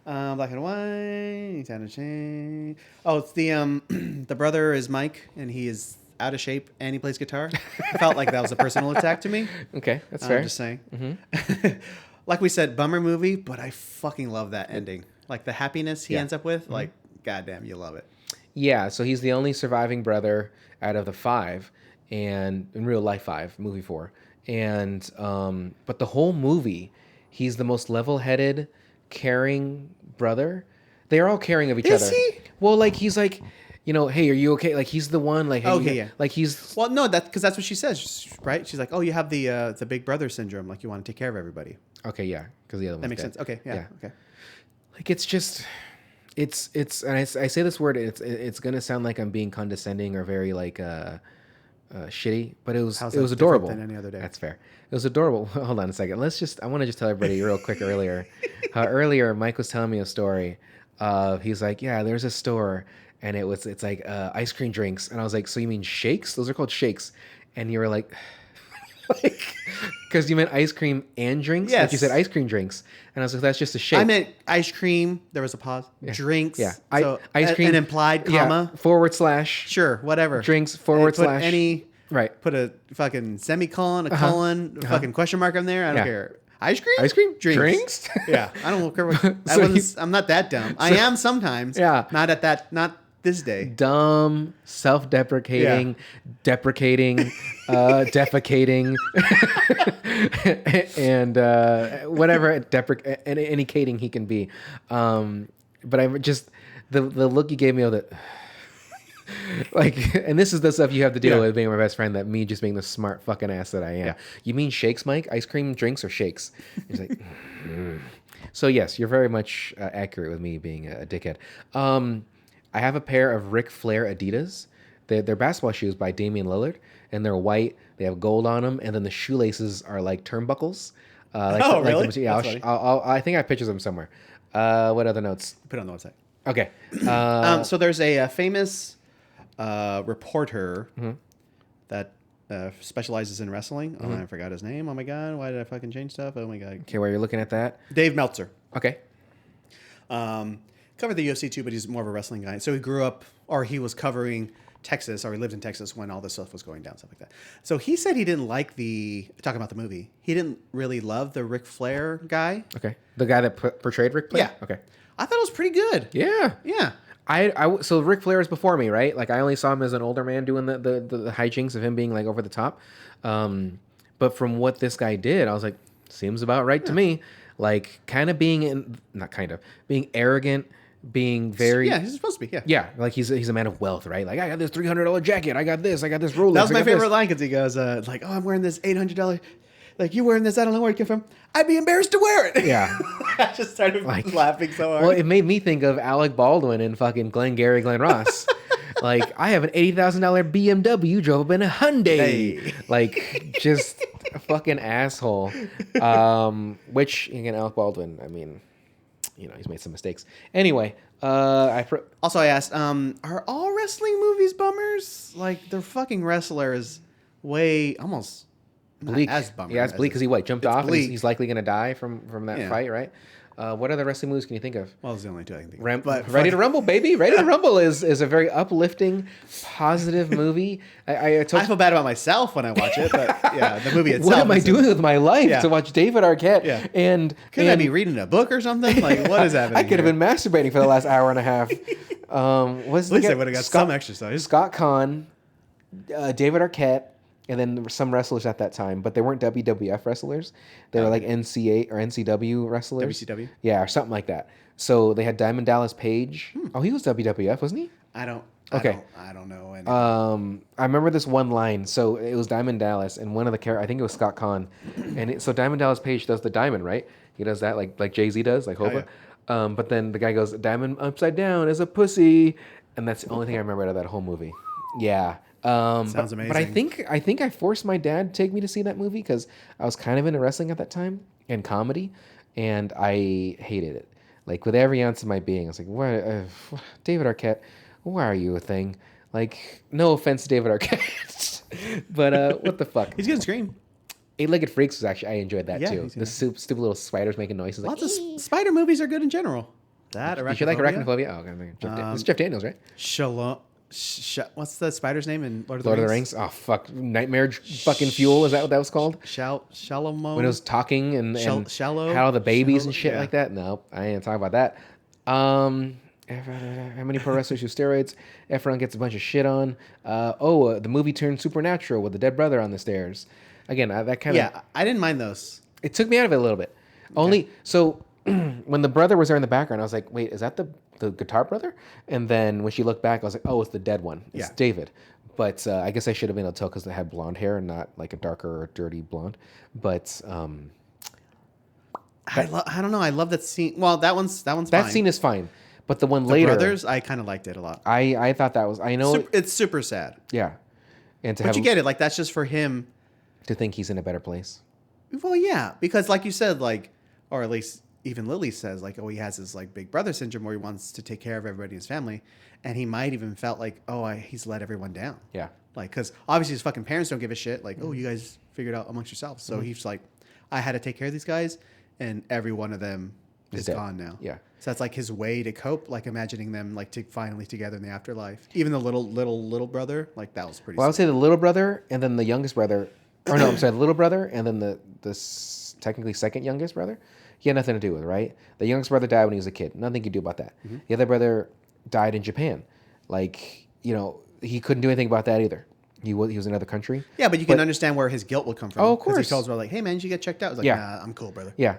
Black and white, time to change. Oh, it's the the brother is Mike, and he is out of shape, and he plays guitar. I felt like that was a personal attack to me.
Okay, that's fair.
I'm just saying. Mm-hmm. Like we said, bummer movie, but I fucking love that ending. Like the happiness he ends up with. Mm-hmm. Like, goddamn, you love it.
Yeah, so he's the only surviving brother out of the 5, and in real life 5, movie 4, and but the whole movie, he's the most level-headed, caring brother. They're all caring of each other.
Is he?
Well, like he's like, you know, hey, are you okay? Like he's the one. Like, hey,
okay, yeah.
Like he's.
Well, no, because that's what she says, right? She's like, oh, you have the big brother syndrome. Like you want to take care of everybody.
Okay, yeah, because the other one.
That makes sense. Okay, yeah, okay.
Like it's just, it's, and I say this word. It's gonna sound like I'm being condescending or very like shitty, but it was adorable.
Than any other day?
That's fair. It was adorable. Hold on a second. I want to just tell everybody real quick earlier. How earlier Mike was telling me a story. He's like, yeah, there's a store, and it's like ice cream drinks, and I was like, so you mean shakes? Those are called shakes, and you were like, because you meant ice cream and drinks.
Yes.
Like you said ice cream drinks, and I was like, that's just a shake.
I meant ice cream. There was a pause.
Yeah.
Drinks.
Yeah.
So
ice cream.
An implied comma.
Yeah, /
Sure. Whatever.
Drinks /
put any.
Right.
Put a fucking semicolon, a colon, a fucking question mark on there. I don't care. Ice cream?
Ice cream?
Drinks? Yeah. I don't care what. I'm not that dumb. I am sometimes.
Yeah.
Not this day.
Dumb, self-deprecating, deprecating, defecating, and whatever indicating he can be. But I just the look you gave me of the. Like, and this is the stuff you have to deal with being my best friend, that me just being the smart fucking ass that I am. Yeah. You mean shakes, Mike? Ice cream drinks or shakes? He's like, So yes, you're very much accurate with me being a dickhead. I have a pair of Ric Flair Adidas. They're basketball shoes by Damian Lillard, and they're white. They have gold on them, and then the shoelaces are like turnbuckles.
Really?
Yeah, I think I have pictures of them somewhere. What other notes?
Put it on the website.
Okay.
So there's a famous reporter that specializes in wrestling. Oh, I forgot his name. Oh my god, why did I fucking change stuff? Oh my god.
Okay, while you're looking at that,
Dave Meltzer.
Okay.
Covered the UFC too, but he's more of a wrestling guy. So he grew up, or he was covering Texas, or he lived in Texas when all this stuff was going down, stuff like that. So he said he didn't like talking about the movie. He didn't really love the Ric Flair guy.
Okay. The guy that portrayed Ric Flair?
Yeah.
Okay.
I thought it was pretty good.
Yeah.
Yeah.
So Ric Flair is before me, right? Like I only saw him as an older man doing the hijinks of him being like over the top. But from what this guy did, I was like, seems about right to me. Like kind of being being arrogant, being very
he's supposed to be.
yeah. Like he's a man of wealth, right? Like I got this $300 jacket, I got this Rolex.
That was my favorite line because he goes like, "Oh, I'm wearing this $800. Like you wearing this? I don't know where you came from. I'd be embarrassed to wear it."
Yeah.
I just started laughing so hard.
Well, it made me think of Alec Baldwin in fucking Glengarry Glen Ross. Like I have an $80,000 BMW, drove up in a Hyundai.
Hey.
Like just a fucking asshole. Which again, Alec Baldwin. I mean, he's made some mistakes. Anyway,
also I asked, are all wrestling movies bummers? Like their fucking wrestler is way almost
bleak.
not as bummer.
Yeah, it's bleak because he jumped off and
bleak.
he's likely gonna die from that fight, right? What other wrestling movies can you think of?
Well, it's the only two I can think of.
But Ready to Rumble, baby. Ready to Rumble is a very uplifting, positive movie. I
feel bad about myself when I watch it, but yeah, the movie itself.
What am I doing with my life to watch David Arquette?
Yeah.
And
I be reading a book or something? Like, what is happening?
I could have been masturbating for the last hour and a half.
At least I would have got some exercise.
Scott Conn, David Arquette, and then there were some wrestlers at that time, but they weren't WWF wrestlers. They were like NCA or NCW wrestlers.
WCW?
Yeah, or something like that. So they had Diamond Dallas Page. Oh, he was WWF, wasn't he?
I don't know. Any.
I remember this one line. So it was Diamond Dallas, and one of the characters, I think it was Scott Conn. And so Diamond Dallas Page does the diamond, right? He does that like Jay-Z does, like Hova.
Oh, yeah.
But then the guy goes, "Diamond upside down is a pussy," and that's the only thing I remember out of that whole movie. Yeah.
Sounds amazing.
But I think I forced my dad to take me to see that movie because I was kind of into wrestling at that time and comedy, and I hated it. Like with every ounce of my being, I was like, "What, David Arquette? Why are you a thing?" Like, no offense to David Arquette, but what the fuck?
He's gonna scream.
Eight-Legged Freaks was actually, I enjoyed that too. The
good.
stupid little spiders making noises.
Lots
Like,
of spider movies are good in general. That
did you like Arachnophobia? Oh, okay. It's Jeff Daniels, right?
Shalom. What's the spider's name in Lord of the
Lord
Rings?
of the Rings. Oh fuck, Nightmare fucking Fuel. Is that what that was called?
Shalom.
When it was talking and
shallow.
had all the babies
Shallow,
and shit
yeah.
like that. No, I ain't talking about that. How many pro wrestlers use steroids? Efron gets a bunch of shit on. The movie turned supernatural with the dead brother on the stairs. Again, that kind of...
Yeah, I didn't mind those.
It took me out of it a little bit. Only... So, when the brother was there in the background, I was like, wait, is that the guitar brother? And then when she looked back, I was like, oh, it's the dead one. It's David. But I guess I should have been able to tell because they had blonde hair and not like a darker or dirty blonde. But...
I don't know. I love that scene. Well, that one's fine.
That scene is fine. But the one
the
later...
brothers, I kind of liked it a lot.
I thought that was... I know...
It's super sad.
Yeah. And
But you get it. Like, that's just for him...
To think he's in a better place.
Well, yeah. Because like you said, like... Or at least even Lily says, like, oh, he has this, like, big brother syndrome where he wants to take care of everybody in his family. And he might even felt like, he's let everyone down.
Yeah.
Like, because obviously his fucking parents don't give a shit. Like, you guys figured out amongst yourselves. So he's like, I had to take care of these guys. And every one of them is gone now.
Yeah.
So that's like his way to cope, like imagining them like finally together in the afterlife. Even the little brother, like that was pretty.
Well, I would say the little brother and then the youngest brother, or no, I'm sorry, the little brother and then the technically second youngest brother. He had nothing to do with it, right? The youngest brother died when he was a kid. Nothing could do about that. Mm-hmm. The other brother died in Japan. Like, he couldn't do anything about that either. He was in another country.
Yeah, but you can understand where his guilt would come from.
Oh, of course.
He told us, like, hey, man, you get checked out. I was like, nah, I'm cool, brother.
Yeah.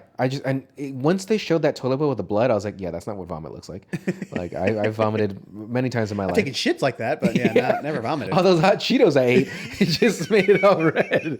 Once they showed that toilet bowl with the blood, I was like, yeah, that's not what vomit looks like. Like, I vomited many times in my life.
I've taken shits like that, but never vomited.
All those hot Cheetos I ate, it just made it all red.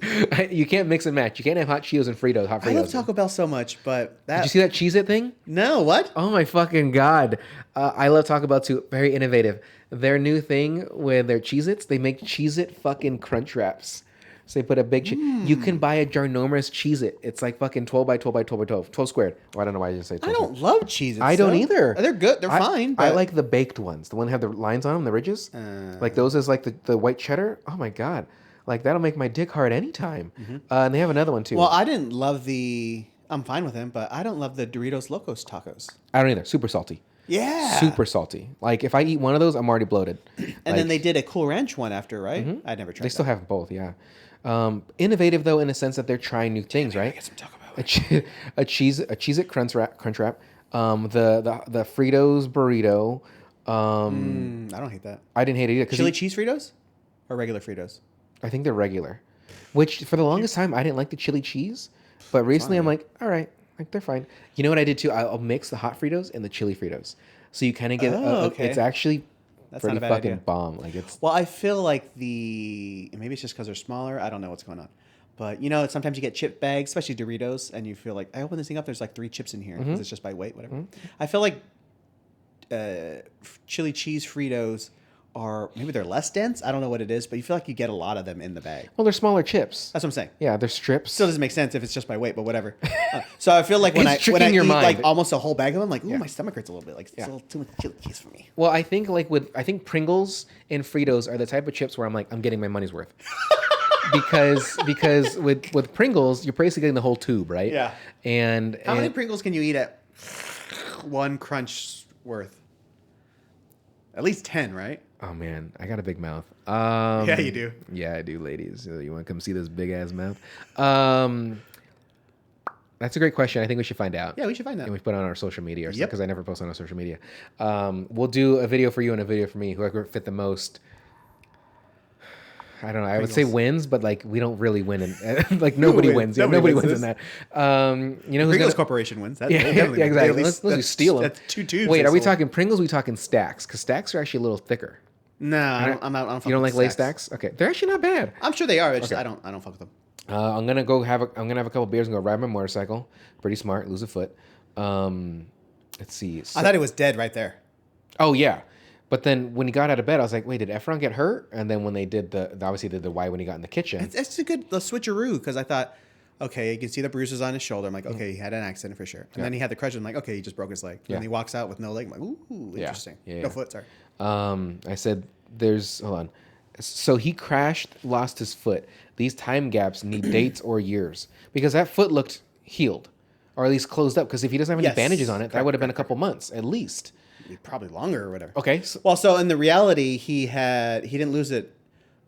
You can't mix and match. You can't have hot Cheetos and Fritos, hot Fritos.
I love Taco Bell so much, but that...
Did you see that Cheez-It thing?
No, what?
Oh, my fucking God. I love Taco Bell, too. Very innovative. Their new thing with their Cheez-Its, they make Cheez-It fucking crunch wraps. So they put a big... You can buy a ginormous Cheez-It. It's like fucking 12 by 12 by 12 by 12. 12 squared. Oh, I don't know why I didn't say 12.
I don't love Cheez-Its.
I don't either.
They're good. They're fine. But...
I like the baked ones. The one that have the lines on them, the ridges. Like those is like the white cheddar. Oh, my God. Like, that'll make my dick hard anytime. Mm-hmm. And they have another one, too.
Well, I didn't love I'm fine with them, but I don't love the Doritos Locos tacos.
I don't either. Super salty.
Yeah.
Super salty. Like if I eat one of those, I'm already bloated.
And then they did a Cool Ranch one after, right? I never tried.
They still have both, yeah. Innovative though, in a sense that they're trying new things, right?
Get some Taco Bell.
A Cheez-It Crunch Wrap, the Fritos burrito.
I don't hate that.
I didn't hate it either.
Chili cheese Fritos or regular Fritos?
I think they're regular. Which for the longest time I didn't like the chili cheese, but recently I'm like, all right, like they're fine. You know what I did too? I'll mix the hot Fritos and the chili Fritos, so you kind of get.
Okay.
It's actually
That's
pretty
not a bad
fucking
idea.
bomb. Like it's.
Well, I feel like maybe it's just because they're smaller. I don't know what's going on. But, sometimes you get chip bags, especially Doritos, and you feel like, I open this thing up, there's like 3 chips in here because it's just by weight, whatever. I feel like chili cheese Fritos maybe they're less dense. I don't know what it is, but you feel like you get a lot of them in the bag.
Well, they're smaller chips.
That's what I'm saying.
Yeah, they're strips.
Still doesn't make sense if it's just by weight, but whatever. So I feel like when
It's
I
tricking your
eat
mind.
like almost a whole bag of them, like, ooh, my stomach hurts a little bit. Like, it's a little too much chili cheese for me.
Well, I think I think Pringles and Fritos are the type of chips where I'm like, I'm getting my money's worth. because with Pringles, you're basically getting the whole tube, right?
Yeah.
And
How many Pringles can you eat at one crunch worth? At least 10, right?
Oh man, I got a big mouth.
Yeah, you do.
Yeah, I do, ladies. You want to come see this big ass mouth? That's a great question. I think we should find out.
Yeah, we should find that.
And we put it on our social media,
Yep.
because I never post on our social media. We'll do a video for you and a video for me. Whoever fit the most. I don't know. I would say wins, but like we don't really win, like nobody wins. Yeah, nobody wins in that. You know who's
Pringles
gonna...
Corporation wins. That,
Yeah,
definitely wins.
exactly.
At least
Let's steal them.
That's 2 tubes.
Wait,
they
are we
sold.
talking Pringles? Or are we talking Stacks? Because Stacks are actually a little thicker.
No, I'm not.
You don't like Lay's Stacks? Okay, they're actually not bad.
I'm sure they are. It's just, I don't fuck with them.
I'm gonna have a couple beers and go ride my motorcycle. Pretty smart. Lose a foot. Let's see.
I thought it was dead right there.
Oh yeah, but then when he got out of bed, I was like, wait, did Efron get hurt? And then when they did obviously did the why when he got in the kitchen.
It's a good switcheroo because I thought, okay, you can see the bruises on his shoulder. I'm like, okay, he had an accident for sure. And then he had the crutch. I'm like, okay, he just broke his leg. And then he walks out with no leg. I'm like, ooh, interesting. No foot, sorry.
I said, hold on. So he crashed, lost his foot. These time gaps need dates or years because that foot looked healed, or at least closed up. Because if he doesn't have any bandages on it, that would have been a couple months at least.
Probably longer or whatever.
Okay.
So in the reality, he didn't lose it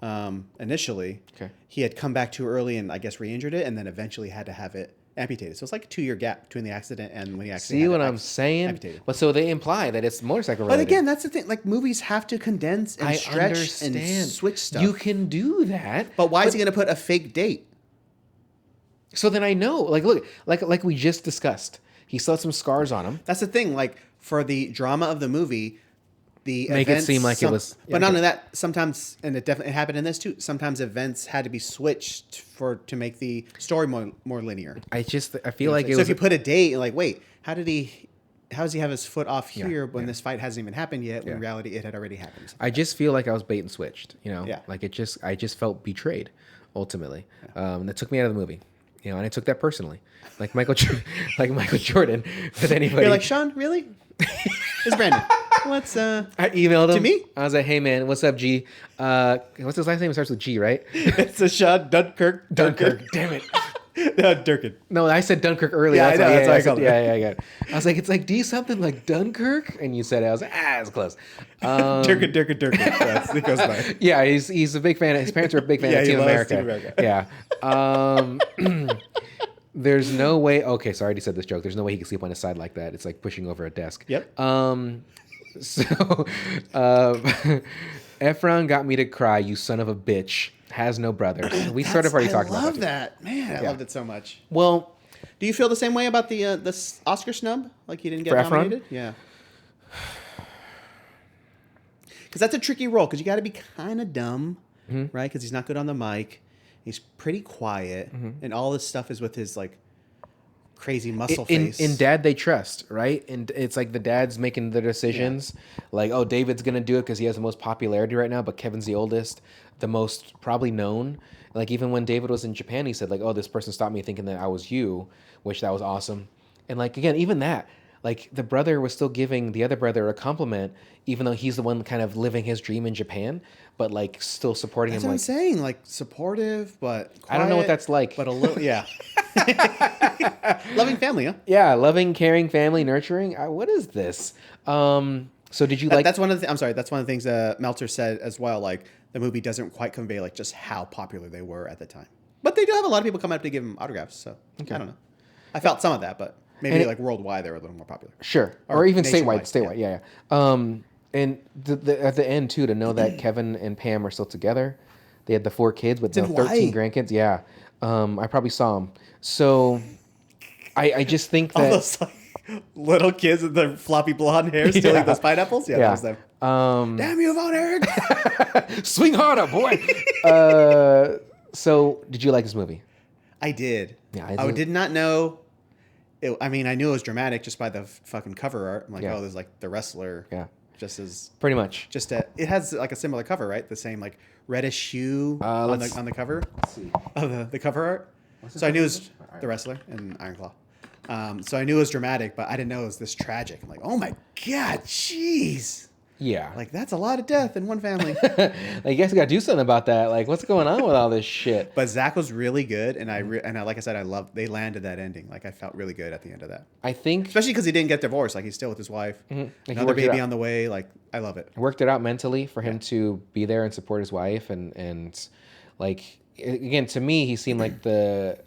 initially.
Okay.
He had come back too early and I guess re-injured it, and then eventually had to have it amputated. So it's like a 2-year gap between the accident and when he actually.
See what I'm saying?
Amputated.
But so they imply that it's motorcycle related.
But again, that's the thing. Like movies have to condense and stretch and switch stuff.
You can do that.
But why is he going to put a fake date?
So then I know. Like, look, like we just discussed, he still had some scars on him.
That's the thing. Like for the drama of the movie, the
Make
events,
it seem like it was.
But not only that, sometimes, and it definitely happened in this too. Sometimes events had to be switched to make the story more linear.
I feel like it
so
was.
if you put a date, you're like, wait, how does he have his foot off here when this fight hasn't even happened yet? When in reality, it had already happened.
I just feel like I was bait and switched. You know,
Yeah.
like I just felt betrayed, ultimately. That took me out of the movie. You know, and I took that personally, like Michael Jordan. With anybody,
You're like, Sean, really? It's Brandon. What's
I emailed him
to me?
I was like, hey man, what's up, G? What's his last name? It starts with G, right?
It's a Sean Dunkirk.
Dunkirk. Damn it.
No, Durkin.
No, I said Dunkirk earlier.
Yeah, I know. That's why I called it.
Yeah, I got it. I was like, it's like D something like Dunkirk, and you said it. I was like, it's close.
Durkin. Yes, it goes by.
Yeah, he's a big fan. His parents are a big fan of
he
Team
loves
America.
Team America.
Yeah. There's no way. Okay, so I already said this joke. There's no way he can sleep on his side like that. It's like pushing over a desk.
Yep.
So, Efron got me to cry. You son of a bitch. Has no brothers. We sort of already talked about that.
I love that. Man, I loved it so much.
Well,
do you feel the same way about the Oscar snub? Like he didn't get
For Efron?
nominated? Yeah. Because that's a tricky role. Because you got to be kind of dumb, right? Because he's not good on the mic. He's pretty quiet, and all this stuff is with his like crazy muscle face.
in Dad They Trust, right? And it's like the dad's making the decisions. Like, oh, David's gonna do it because he has the most popularity right now, but Kevin's the oldest, the most probably known. Like even when David was in Japan, he said like, oh, this person stopped me thinking that I was you, which that was awesome. And like again, even that, like the brother was still giving the other brother a compliment, even though he's the one kind of living his dream in Japan, but like still supporting
That's
him.
what I'm
Like,
saying. Like supportive, but quiet,
I don't know what that's like.
But a little, yeah. Loving family, huh?
Yeah, loving, caring, family, nurturing. What is this? So did you like?
That's one of the. I'm sorry. That's one of the things Meltzer said as well. Like the movie doesn't quite convey like just how popular they were at the time, but they do have a lot of people come up to give them autographs. So I don't know. I felt some of that, but maybe like worldwide they were a little more popular.
Sure, or even
nationwide,
statewide. Yeah. And at the end too, to know that Kevin and Pam are still together. They had the 4 kids with
in
13
Hawaii.
grandkids. Yeah, I probably saw them. So I just think
All
that
those like little kids with their floppy blonde hair stealing those pineapples. Yeah, that was them. Damn you, Von Erich!
Swing harder, boy. So did you like this movie?
I did.
Yeah,
I did not know. I mean, I knew it was dramatic just by the fucking cover art. I'm like,
Yeah.
oh, there's like the wrestler.
Yeah.
Just as
Pretty much.
it has like a similar cover, right? The same like reddish hue on the cover.
Let's see.
Of the cover art. So I knew it was the wrestler in Iron Claw. So I knew it was dramatic, but I didn't know it was this tragic. I'm like, oh my god, jeez.
Yeah.
Like that's a lot of death in one family.
Like, you guys got to do something about that. Like, what's going on with all this shit?
But Zach was really good, and like I said, I loved. They landed that ending. Like I felt really good at the end of that,
I think
especially because he didn't get divorced. Like he's still with his wife.
Like, he
Another
worked it
baby
out.
on the way. Like I love it.
Worked it out mentally for him to be there and support his wife, and like again, to me, he seemed like the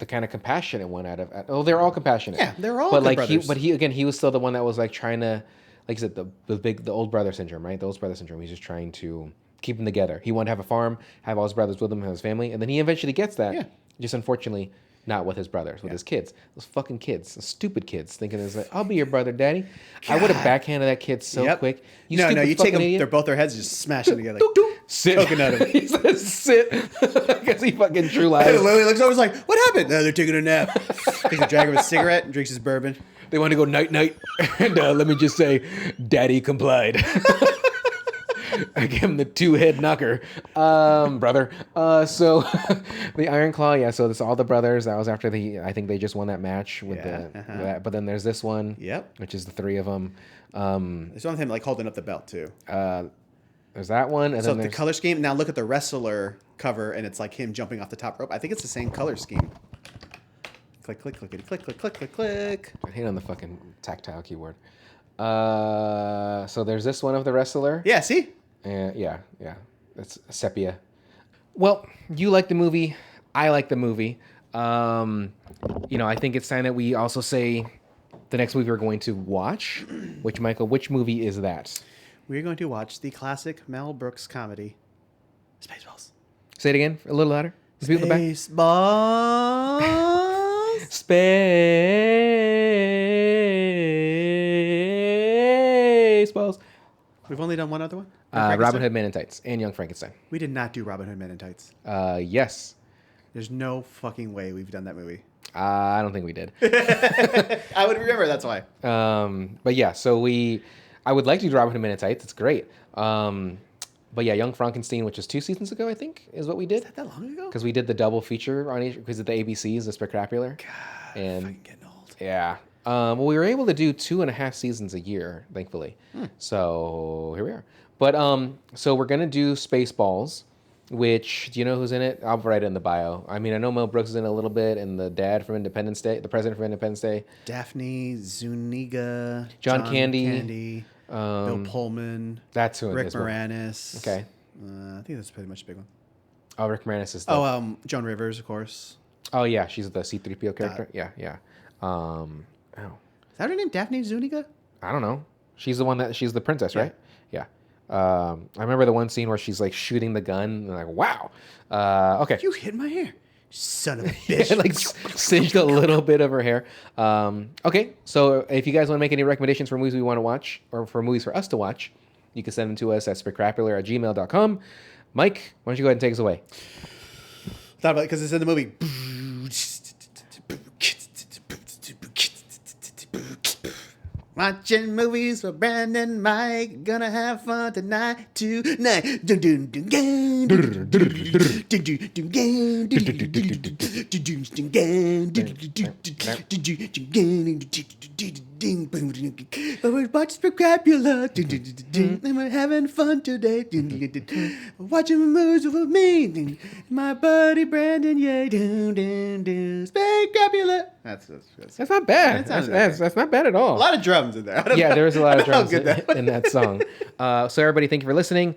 kind of compassionate one out of. Oh, they're all compassionate.
Yeah, they're all
But
good
like
brothers.
he was still the one that was like trying to, like I said, the old brother syndrome, right? The old brother syndrome. He's just trying to keep them together. He wanted to have a farm, have all his brothers with him, have his family, and then he eventually gets that.
Yeah.
Just unfortunately, not with his brothers, with his kids. Those fucking kids, those stupid kids, thinking it's like, I'll be your brother, daddy. I would have backhanded that kid so quick.
You
stupid
take
fucking
them.
idiot.
They're both their heads just smashing together.
Sit.
Coconut him.
He says sit. Because he fucking true lies.
And Lily looks over, is like, "What happened?" No, they're taking a nap. Takes a drag of a cigarette and drinks his bourbon.
They want to go night night, and let me just say, Daddy complied. I gave him the 2-head knocker, brother. So the Iron Claw, yeah. So this all the brothers. That was after I think they just won that match with that. But then there's this one, which is the 3 of them.
There's one of him like holding up the belt too.
There's that one, and
So
then
the color scheme. Now look at the wrestler cover, and it's like him jumping off the top rope. I think it's the same color scheme. Click, click, clickety, click, click, click, click, click.
I hate on the fucking tactile keyboard. So there's this one of the wrestler.
Yeah, see?
Yeah. That's sepia. Well, you like the movie. I like the movie. I think it's time that we also say the next movie we're going to watch. Which movie is that?
We're going to watch the classic Mel Brooks comedy, Spaceballs.
Say it again, a little louder.
Spaceballs.
Spaceballs.
We've only done one other one.
Robin Hood Men in Tights and Young Frankenstein.
We did not do Robin Hood Men in Tights.
Yes.
There's no fucking way we've done that movie.
I don't think we did.
I would remember. That's why.
But yeah, so I would like to do Robin Hood Men in Tights. It's great. But yeah, Young Frankenstein, which is 2 seasons ago, I think, is what we did.
Is that long ago?
Because we did the double feature on each, because of the ABCs, the spectacular.
God,
and
fucking getting old.
Yeah. Well, we were able to do 2.5 seasons a year, thankfully. So here we are. But so we're gonna do Spaceballs, which, do you know who's in it? I'll write it in the bio. I mean, I know Mel Brooks is in it a little bit, and the dad from Independence Day, the president from Independence Day.
Daphne Zuniga.
John Candy.
Bill Pullman.
That's who it
Rick
is.
Moranis.
Okay.
I think that's pretty much a big one.
Oh, Rick Moranis is the...
Joan Rivers, of course.
Oh, yeah. She's the C-3PO character. Yeah.
Is that her name? Daphne Zuniga?
I don't know. She's the princess, right? Yeah. I remember the one scene where she's like shooting the gun and like, wow. Okay.
You hit my hair. Son of a bitch.
It like singed a little bit of her hair. Okay, so if you guys want to make any recommendations for movies we want to watch, or for movies for us to watch, you can send them to us at specrapular@gmail.com. Mike, why don't you go ahead and take us away?
Thought about it because it's in the movie. Watching movies with Brandon Mike. Gonna have fun tonight. Tonight. Dun, dun, dun, dun, dun, dun, dun, dun, dun, watch spectacular. I'm having fun today. Watching movies with me. My buddy Brandon. Yeah. Spectacular. That's
not bad.
That's
That's not bad at all.
a lot of drums in there.
Yeah, there's a lot of drums
in
in that song. So everybody, thank you for listening.